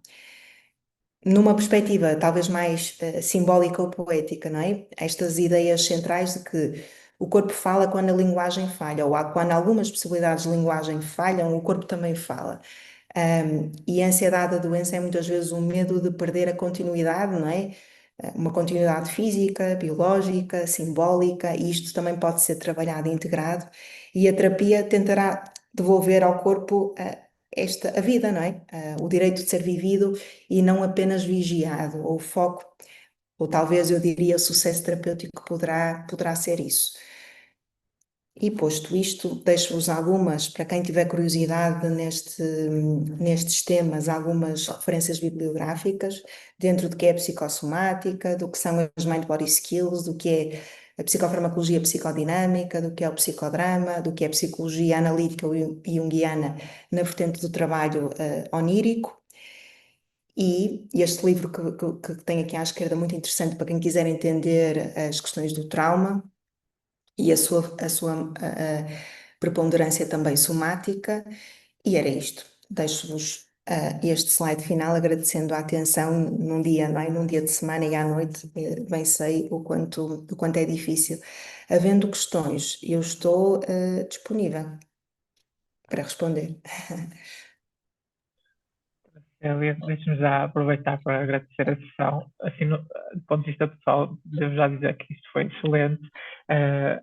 Numa perspectiva talvez mais simbólica ou poética, não é? Estas ideias centrais de que o corpo fala quando a linguagem falha, ou quando algumas possibilidades de linguagem falham, o corpo também fala. E a ansiedade da doença é muitas vezes um medo de perder a continuidade, não é? Uma continuidade física, biológica, simbólica, e isto também pode ser trabalhado e integrado, e a terapia tentará devolver ao corpo a vida, não é? O direito de ser vivido e não apenas vigiado, ou o foco, ou talvez eu diria o sucesso terapêutico poderá ser isso. E posto isto, deixo-vos algumas, para quem tiver curiosidade nestes temas, algumas referências bibliográficas dentro do que é a psicossomática, do que são as mind-body skills, do que é a psicofarmacologia psicodinâmica, do que é o psicodrama, do que é a psicologia analítica e junguiana na vertente do trabalho onírico. E este livro que tem aqui à esquerda, muito interessante para quem quiser entender as questões do trauma e a preponderância também somática, e era isto. Deixo-vos este slide final agradecendo a atenção num dia, não é? Num dia de semana e à noite, bem sei o quanto é difícil. Havendo questões, eu estou disponível para responder. Célia, deixe-me já aproveitar para agradecer a sessão. Assim, do ponto de vista pessoal, devo já dizer que isto foi excelente.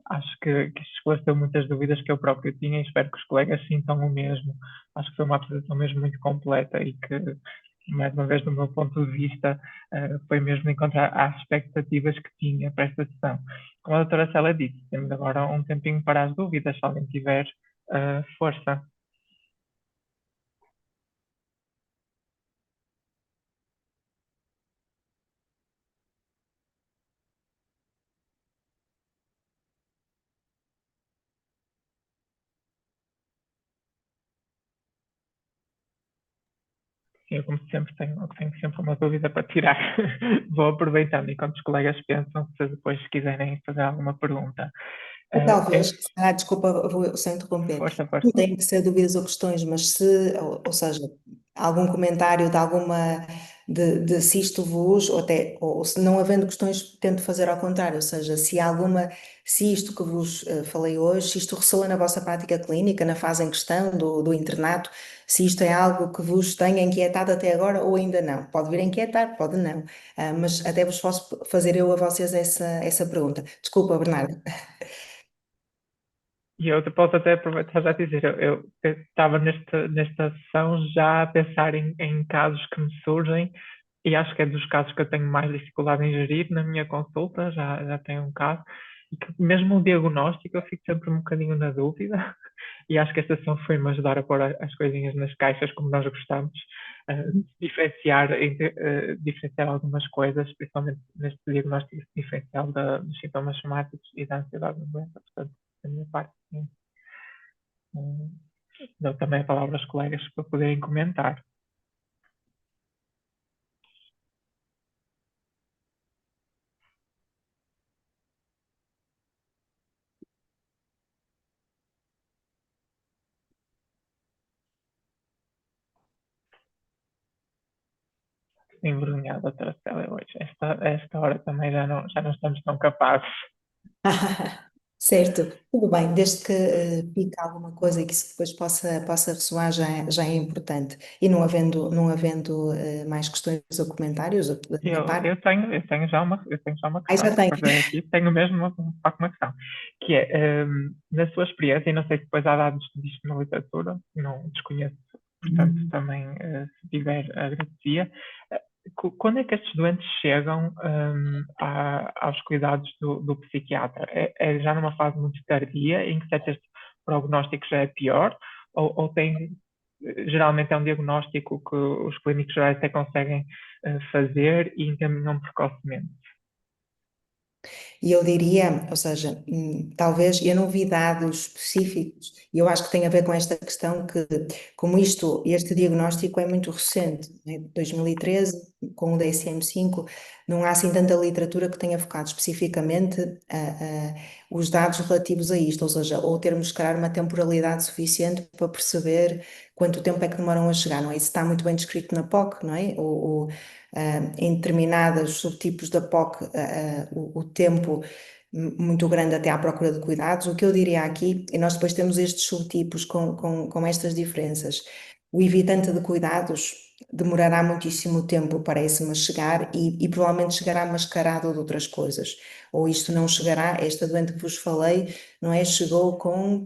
Acho que isto esclareceu muitas dúvidas que eu próprio tinha e espero que os colegas sintam o mesmo. Acho que foi uma apresentação mesmo muito completa e que, mais uma vez, do meu ponto de vista, foi mesmo encontrar as expectativas que tinha para esta sessão. Como a doutora Célia disse, temos agora um tempinho para as dúvidas, se alguém tiver força. Sim, eu como sempre tenho sempre uma dúvida para tirar. Vou aproveitando enquanto os colegas pensam, se depois quiserem fazer alguma pergunta. E talvez, É, desculpa, vou só interromper, força, força. não têm que ser dúvidas ou questões, mas se, ou seja, algum comentário de alguma, de se isto vos, ou até, ou se não havendo questões, tento fazer ao contrário, ou seja, se há alguma, se isto que vos falei hoje, se isto ressoa na vossa prática clínica, na fase em questão do internato, se isto é algo que vos tenha inquietado até agora ou ainda não. Pode vir a inquietar, pode não. Mas até vos posso fazer eu a vocês essa pergunta. Desculpa, Bernardo. E eu posso até aproveitar já dizer, eu estava nesta sessão já a pensar em casos que me surgem e acho que é dos casos que eu tenho mais dificuldade em gerir na minha consulta, já tenho um caso, e que mesmo o diagnóstico eu fico sempre um bocadinho na dúvida e acho que esta sessão foi-me ajudar a pôr as coisinhas nas caixas como nós gostamos, diferenciar algumas coisas, principalmente neste diagnóstico diferencial dos sintomas somáticos e da ansiedade na doença, portanto, da minha parte, sim. Dou também a palavra aos colegas para poderem comentar. Envergonhada outra Célia hoje. Esta hora também já não estamos tão capazes. Certo, tudo bem, desde que fique alguma coisa e que isso depois possa ressoar já é importante. E não havendo mais questões ou comentários da minha Eu, parte, eu tenho, eu tenho já uma aí questão já que tem. guardei aqui. Tenho mesmo uma questão, que é, na sua experiência, e não sei se depois há dados disto na literatura, não desconheço, portanto também, se tiver, agradecia. Quando é que estes doentes chegam, aos cuidados do psiquiatra? É já numa fase muito tardia, em que certos prognósticos já é pior, ou geralmente é um diagnóstico que os clínicos gerais até conseguem fazer e encaminham precocemente? E eu diria, ou seja, talvez eu não vi dados específicos, e eu acho que tem a ver com esta questão que, como este diagnóstico é muito recente, né? 2013, com o DSM-5, não há assim tanta literatura que tenha focado especificamente os dados relativos a isto, ou seja, ou termos, se calhar, uma temporalidade suficiente para perceber quanto tempo é que demoram a chegar, não é? Isso está muito bem descrito na POC, não é? Em determinados subtipos da POC, o tempo muito grande até à procura de cuidados. O que eu diria aqui, e nós depois temos estes subtipos com estas diferenças. O evitante de cuidados demorará muitíssimo tempo, parece-me, a chegar e provavelmente chegará mascarado de outras coisas. Ou isto não chegará, esta doente que vos falei, não é? Chegou com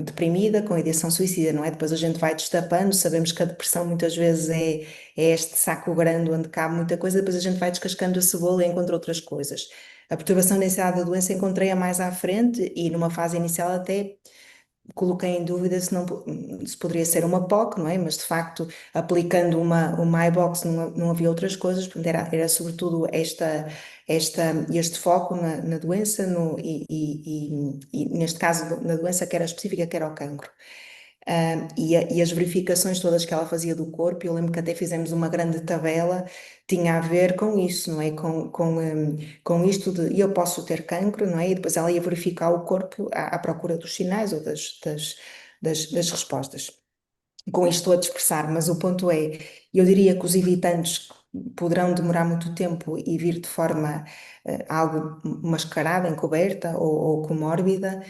deprimida, com ideação suicida, não é? Depois a gente vai destapando, sabemos que a depressão muitas vezes é este saco grande onde cabe muita coisa, depois a gente vai descascando a cebola e encontra outras coisas. A perturbação da ansiedade da doença encontrei-a mais à frente e numa fase inicial até coloquei em dúvida se poderia ser uma POC, não é? Mas de facto, aplicando uma iBox não havia outras coisas, portanto era sobretudo este foco na doença e neste caso na doença que era específica, que era o cancro. E as verificações todas que ela fazia do corpo, eu lembro que até fizemos uma grande tabela, tinha a ver com isso, não é? Com isto de eu posso ter cancro, não é? E depois ela ia verificar o corpo à procura dos sinais ou das respostas. Com isto estou a dispersar, mas o ponto é, eu diria que os evitantes poderão demorar muito tempo e vir de forma algo mascarada, encoberta ou comórbida.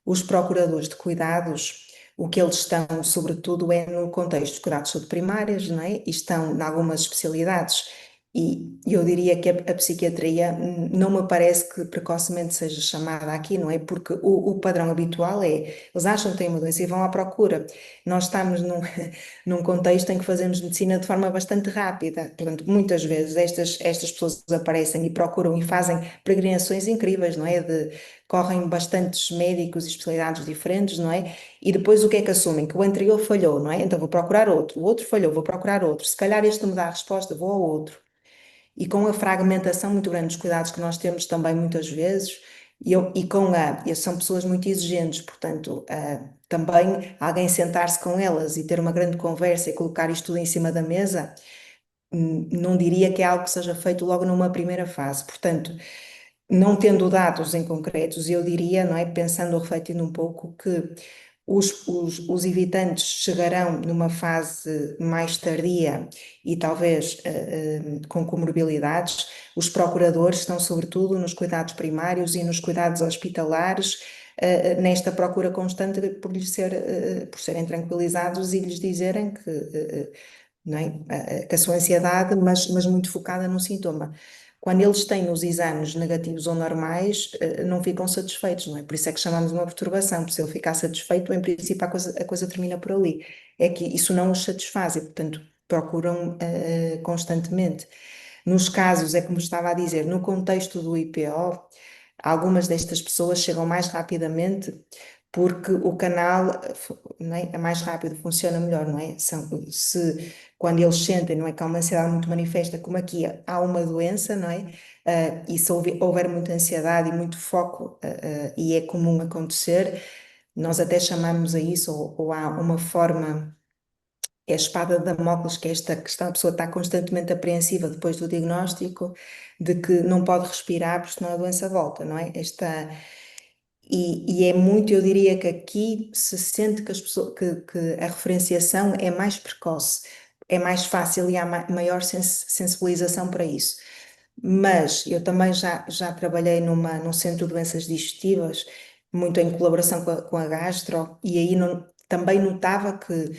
Os procuradores de cuidados, o que eles estão, sobretudo, é no contexto de cuidados de saúde primários, não é? E estão em algumas especialidades. E eu diria que a psiquiatria não me parece que precocemente seja chamada aqui, não é? Porque o padrão habitual é, eles acham que têm uma doença e vão à procura. Nós estamos num contexto em que fazemos medicina de forma bastante rápida. Portanto, muitas vezes estas pessoas aparecem e procuram e fazem peregrinações incríveis, não é? Correm bastantes médicos e especialidades diferentes, não é? E depois o que é que assumem? Que o anterior falhou, não é? Então vou procurar outro. O outro falhou, vou procurar outro. Se calhar este me dá a resposta, vou ao outro. E com a fragmentação muito grande dos cuidados que nós temos também muitas vezes, São pessoas muito exigentes, portanto, também alguém sentar-se com elas e ter uma grande conversa e colocar isto tudo em cima da mesa, não diria que é algo que seja feito logo numa primeira fase. Portanto, não tendo dados em concretos, eu diria, não é, pensando ou refletindo um pouco, que os evitantes chegarão numa fase mais tardia e talvez com comorbilidades. Os procuradores estão sobretudo nos cuidados primários e nos cuidados hospitalares, nesta procura constante por serem tranquilizados e lhes dizerem que, não é, que a sua ansiedade, mas muito focada no sintoma. Quando eles têm os exames negativos ou normais, não ficam satisfeitos, não é? Por isso é que chamamos uma perturbação, porque se ele ficar satisfeito, em princípio a coisa termina por ali. É que isso não os satisfaz e, portanto, procuram constantemente. Nos casos, é como estava a dizer, no contexto do IPO, algumas destas pessoas chegam mais rapidamente porque o canal, não é, é mais rápido, funciona melhor, não é? Quando eles sentem, não é, que há uma ansiedade muito manifesta, como aqui há uma doença, não é? E se houver muita ansiedade e muito foco, e é comum acontecer, nós até chamamos a isso, ou há uma forma, é a espada de Damocles, que é esta questão, a pessoa está constantemente apreensiva depois do diagnóstico, de que não pode respirar, porque senão a doença volta, não é? E é muito, eu diria que aqui se sente que, que a referenciação é mais precoce, é mais fácil e há maior sensibilização para isso. Mas eu também já trabalhei num centro de doenças digestivas, muito em colaboração com a gastro, e aí também notava que,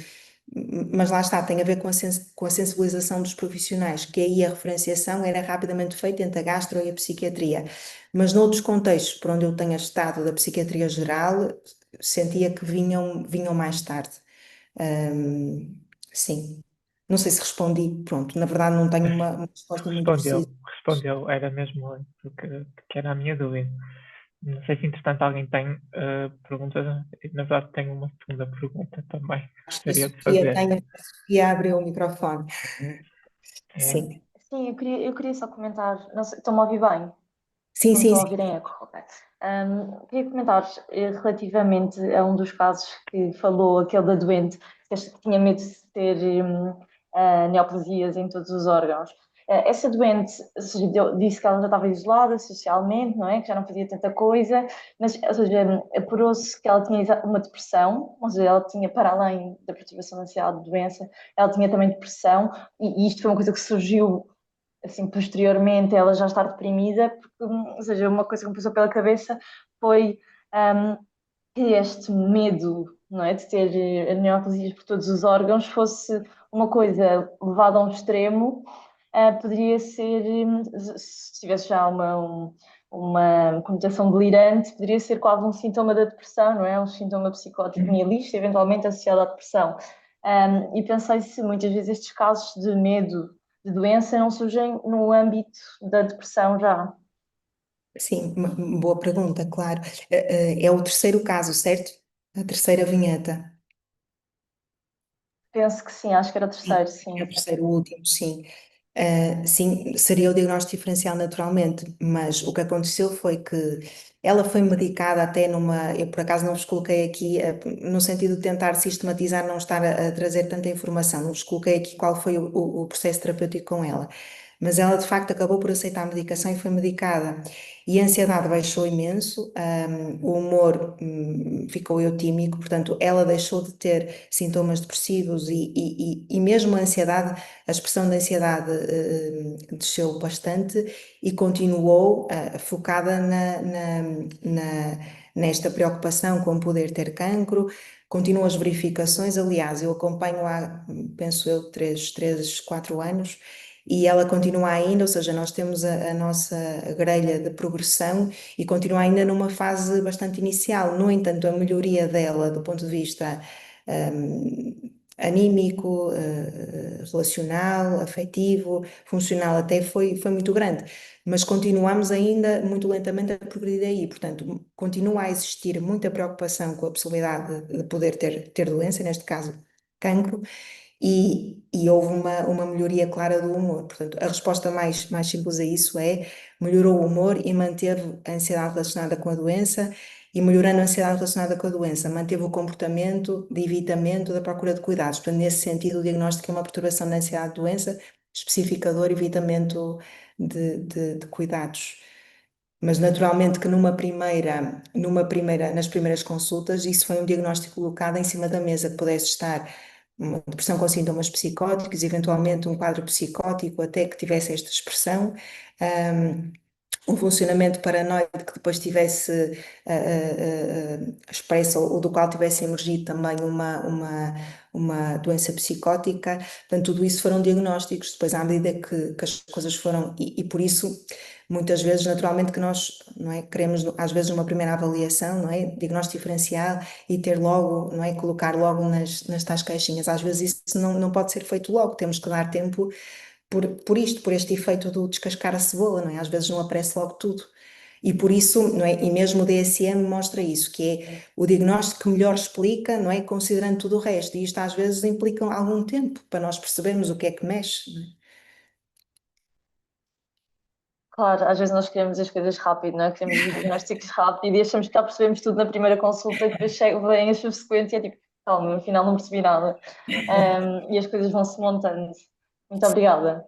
mas lá está, tem a ver com a sensibilização dos profissionais, que aí a referenciação era rapidamente feita entre a gastro e a psiquiatria. Mas noutros contextos por onde eu tenha estado da psiquiatria geral, sentia que vinham mais tarde. Hum, sim. Não sei se respondi, pronto, na verdade não tenho uma resposta muito precisa. Respondeu, era mesmo isso que era a minha dúvida. Não sei se, entretanto, alguém tem perguntas. Na verdade, tenho uma segunda pergunta também. Acho que a Gostaria de Sofia fazer. tem, a Sofia abriu o microfone. É, Sim, Sim, eu queria só comentar, não sei, estão-me a ouvir bem? sim, Não sim, estou a sim. ouvir em eco, ok. Queria comentar relativamente a um dos casos que falou, aquele da doente, que tinha medo de ter neoplasias em todos os órgãos. Essa doente, ou seja, disse que ela já estava isolada socialmente, não é? Que já não fazia tanta coisa, mas, ou seja, apurou-se que ela tinha uma depressão, ou seja, ela tinha, para além da perturbação da ansiedade de doença, ela tinha também depressão, e isto foi uma coisa que surgiu assim, posteriormente ela já estar deprimida, porque, ou seja, uma coisa que me passou pela cabeça foi que este medo, não é, de ter neoplasias por todos os órgãos fosse uma coisa levada a um extremo, poderia ser, se tivesse já uma conotação delirante, poderia ser quase um sintoma da depressão, não é? Um sintoma psicótico nihilista, eventualmente associado à depressão. E pensei se muitas vezes estes casos de medo de doença não surgem no âmbito da depressão já. Sim, boa pergunta, claro. É o terceiro caso, certo? A terceira vinheta. Penso que sim, acho que era o Sim, terceiro, é o sim. terceiro, o último, sim. Sim, seria o diagnóstico diferencial naturalmente, mas o que aconteceu foi que ela foi medicada até eu por acaso não vos coloquei aqui, no sentido de tentar sistematizar, não estar a trazer tanta informação, não vos coloquei aqui qual foi o processo terapêutico com ela. Mas ela de facto acabou por aceitar a medicação e foi medicada. E a ansiedade baixou imenso, o humor ficou eutímico, portanto, ela deixou de ter sintomas depressivos e mesmo a ansiedade, a expressão da ansiedade desceu bastante e continuou focada nesta preocupação com poder ter cancro. Continuam as verificações, aliás, eu acompanho há, penso eu, 4 anos, e ela continua ainda, ou seja, nós temos a nossa grelha de progressão e continua ainda numa fase bastante inicial. No entanto, a melhoria dela, do ponto de vista anímico, relacional, afetivo, funcional, até foi muito grande. Mas continuamos ainda muito lentamente a progredir aí. Portanto, continua a existir muita preocupação com a possibilidade de poder ter doença, neste caso, cancro, e houve uma melhoria clara do humor. Portanto, a resposta mais simples a isso é melhorou o humor e manteve a ansiedade relacionada com a doença, e melhorando a ansiedade relacionada com a doença, manteve o comportamento de evitamento da procura de cuidados. Portanto, nesse sentido, o diagnóstico é uma perturbação da ansiedade de doença, especificador evitamento de cuidados. Mas naturalmente que nas primeiras consultas, isso foi um diagnóstico colocado em cima da mesa, que pudesse estar uma depressão com sintomas psicóticos, eventualmente um quadro psicótico, até que tivesse esta expressão. Um funcionamento paranoide que depois tivesse expresso, ou do qual tivesse emergido também uma doença psicótica. Portanto, tudo isso foram diagnósticos, depois à medida que as coisas foram, e por isso, muitas vezes, naturalmente, que nós, não é, queremos, às vezes, uma primeira avaliação, não é, diagnóstico diferencial, e ter logo, não é, colocar logo nas tais caixinhas. Às vezes isso não pode ser feito logo, temos que dar tempo por este efeito do descascar a cebola, não é? Às vezes não aparece logo tudo. E por isso, não é? E mesmo o DSM mostra isso, que é o diagnóstico que melhor explica, não é? Considerando tudo o resto. E isto às vezes implica algum tempo para nós percebermos o que é que mexe, não é? Claro, às vezes nós queremos as coisas rápido, não é? Queremos os diagnósticos rápido e achamos que já percebemos tudo na primeira consulta e depois vem a subsequente e é tipo, calma, afinal não percebi nada. E as coisas vão se montando. Muito obrigada.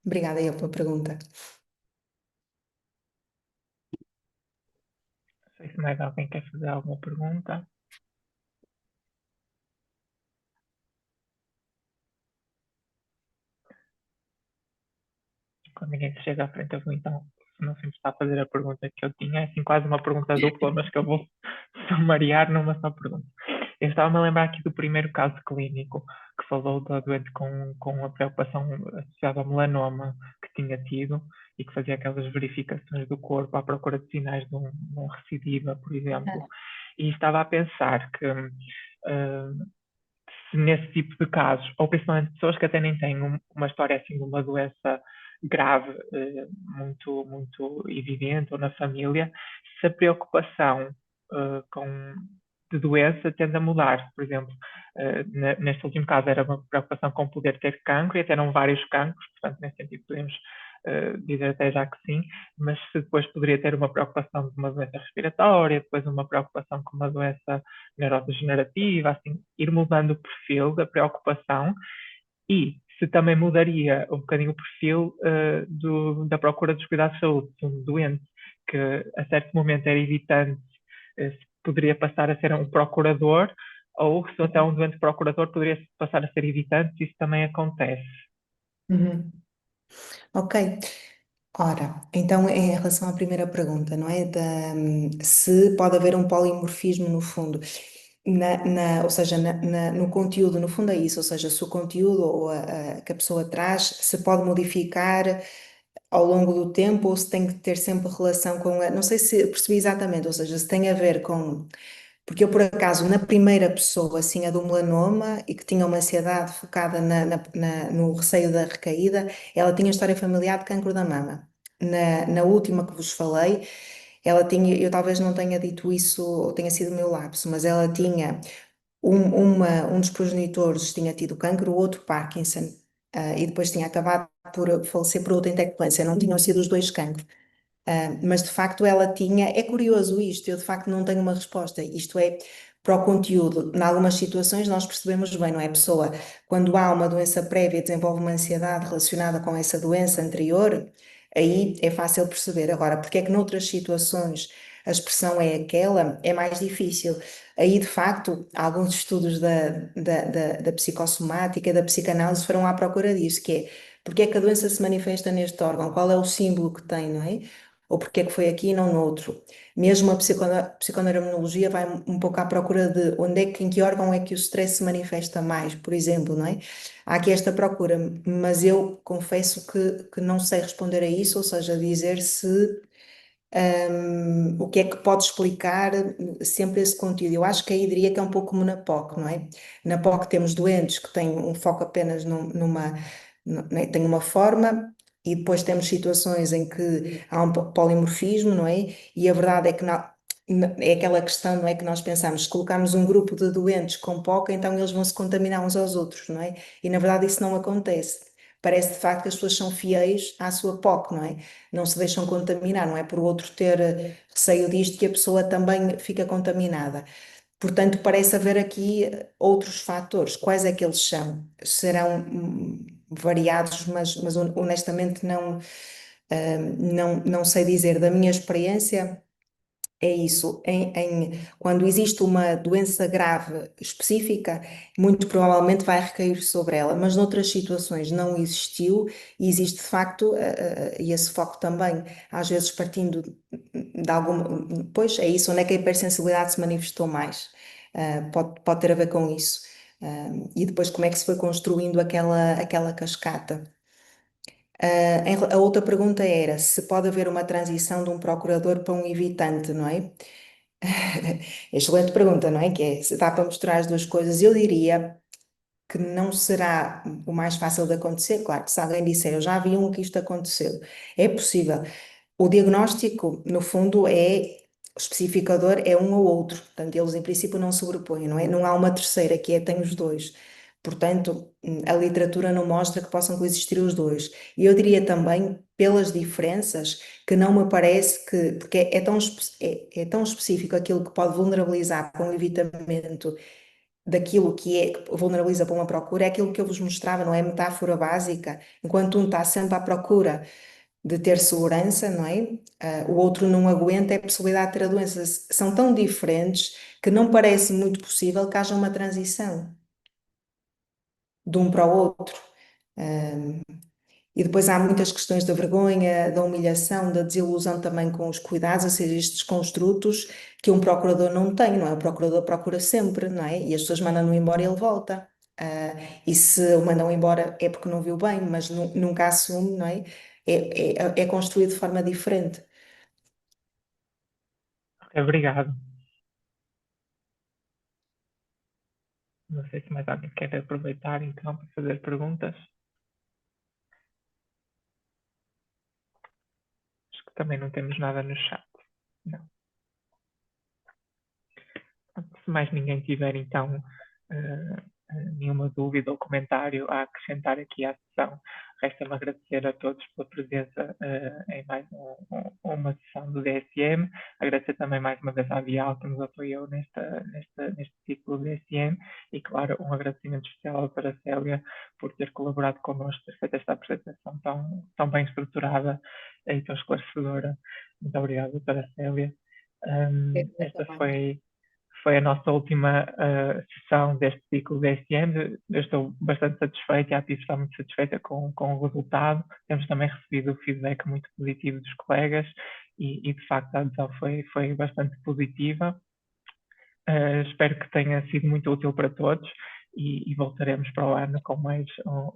Obrigada eu pela pergunta. Não sei se mais alguém quer fazer alguma pergunta. Quando ninguém se chega à frente, eu vou então, se não se está a fazer a pergunta que eu tinha, é assim quase uma pergunta dupla, mas que eu vou sumariar numa só pergunta. Eu estava-me a lembrar aqui do primeiro caso clínico que falou da doente com a preocupação associada ao melanoma que tinha tido e que fazia aquelas verificações do corpo à procura de sinais de um recidiva, por exemplo. E estava a pensar que se nesse tipo de casos, ou principalmente pessoas que até nem têm uma história assim de uma doença grave, muito evidente, ou na família, se a preocupação com, de doença tende a mudar. Por exemplo, neste último caso era uma preocupação com poder ter cancro, e até eram vários cancros, portanto, nesse sentido podemos dizer até já que sim, mas se depois poderia ter uma preocupação de uma doença respiratória, depois uma preocupação com uma doença neurodegenerativa, assim, ir mudando o perfil da preocupação e se também mudaria um bocadinho o perfil da procura dos cuidados de saúde de um doente que a certo momento era evitante, poderia passar a ser um procurador, ou se até um doente procurador poderia passar a ser evitante, isso também acontece. Uhum. Ok. Ora, então em relação à primeira pergunta, não é? Se pode haver um polimorfismo no fundo, ou seja, no conteúdo, no fundo é isso, ou seja, se o conteúdo ou que a pessoa traz se pode modificar ao longo do tempo ou se tem que ter sempre relação com não sei se percebi exatamente, ou seja, se tem a ver com. Porque eu, por acaso, na primeira pessoa, assim, a do melanoma e que tinha uma ansiedade focada no receio da recaída, ela tinha história familiar de cancro da mama. Na última que vos falei, ela tinha, eu talvez não tenha dito isso, ou tenha sido o meu lapso, mas ela tinha, um dos progenitores tinha tido cancro, o outro Parkinson, e depois tinha acabado por falecer por outra intercorrência, não tinham sido os dois cancros. Mas de facto ela tinha, é curioso isto, eu de facto não tenho uma resposta, isto é, para o conteúdo, em algumas situações nós percebemos bem, não é? A pessoa, quando há uma doença prévia, desenvolve uma ansiedade relacionada com essa doença anterior, aí é fácil perceber. Agora, porque é que noutras situações a expressão é aquela, é mais difícil. Aí, de facto, alguns estudos da psicossomática, da psicanálise foram à procura disso, que é porque é que a doença se manifesta neste órgão, qual é o símbolo que tem, não é? Ou porque é que foi aqui e não no outro. Mesmo a psiconeuroimunologia vai um pouco à procura de em que órgão é que o stress se manifesta mais, por exemplo, não é? Há aqui esta procura, mas eu confesso que não sei responder a isso, ou seja, dizer se o que é que pode explicar sempre esse conteúdo. Eu acho que aí diria que é um pouco como na POC, não é? Na POC temos doentes que têm um foco apenas tem uma forma, e depois temos situações em que há um polimorfismo, não é? E a verdade é que é aquela questão, não é? Que nós pensamos, se colocarmos um grupo de doentes com POC, então eles vão se contaminar uns aos outros, não é? E na verdade isso não acontece. parece de facto que as pessoas são fiéis à sua POC, não é? Não se deixam contaminar, não é por o outro ter receio disto que a pessoa também fica contaminada. Portanto, parece haver aqui outros fatores. Quais é que eles são? Serão variados, mas honestamente não sei dizer. Da minha experiência, é isso. Quando existe uma doença grave específica, muito provavelmente vai recair sobre ela, mas noutras situações não existiu e existe de facto, e esse foco também, às vezes partindo de alguma. Pois é isso, onde é que a hipersensibilidade se manifestou mais? Pode ter a ver com isso. E depois como é que se foi construindo aquela cascata. A outra pergunta era se pode haver uma transição de um procurador para um evitante, não é? Excelente pergunta, não é? Que é se dá para misturar as duas coisas. Eu diria que não será o mais fácil de acontecer. Claro que se alguém disser eu já vi que isto aconteceu, é possível. O diagnóstico, no fundo, o especificador é um ou outro, portanto, eles em princípio não sobrepõem, não é? Não há uma terceira que tem os dois. Portanto, a literatura não mostra que possam coexistir os dois. E eu diria também, pelas diferenças, que não me parece que, porque é tão específico aquilo que pode vulnerabilizar para um evitamento daquilo que vulnerabiliza para uma procura, é aquilo que eu vos mostrava, não é? A metáfora básica. Enquanto um está sempre à procura de ter segurança, não é? O outro não aguenta a possibilidade de ter a doença. São tão diferentes que não parece muito possível que haja uma transição de um para o outro. E depois há muitas questões da vergonha, da humilhação, da desilusão também com os cuidados, ou seja, estes construtos que um procurador não tem, não é? O procurador procura sempre, não é? E as pessoas mandam-no embora e ele volta. E se o mandam embora é porque não viu bem, mas nunca assume, não é? É construído de forma diferente. Obrigado. Não sei se mais alguém quer aproveitar então para fazer perguntas. Acho que também não temos nada no chat. Não. Se mais ninguém tiver então nenhuma dúvida ou comentário a acrescentar aqui à sessão, resta-me agradecer a todos pela presença em mais uma sessão do DSM. Agradecer também mais uma vez à Bial que nos apoiou neste ciclo do DSM e, claro, um agradecimento especial para a Célia por ter colaborado connosco, ter feito esta apresentação tão bem estruturada e tão esclarecedora. Muito obrigado, doutora Célia. Esta foi a nossa última sessão deste ciclo do DSM. Eu estou bastante satisfeita e a APIF está muito satisfeita com o resultado. Temos também recebido feedback muito positivo dos colegas e de facto a adesão foi bastante positiva. Espero que tenha sido muito útil para todos e voltaremos para o ano com mais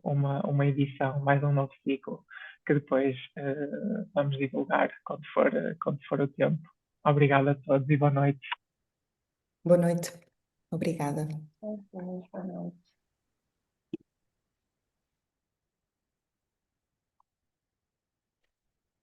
uma edição, mais um novo ciclo que depois vamos divulgar quando for o tempo. Obrigado a todos e boa noite. Boa noite. Obrigada. Boa noite.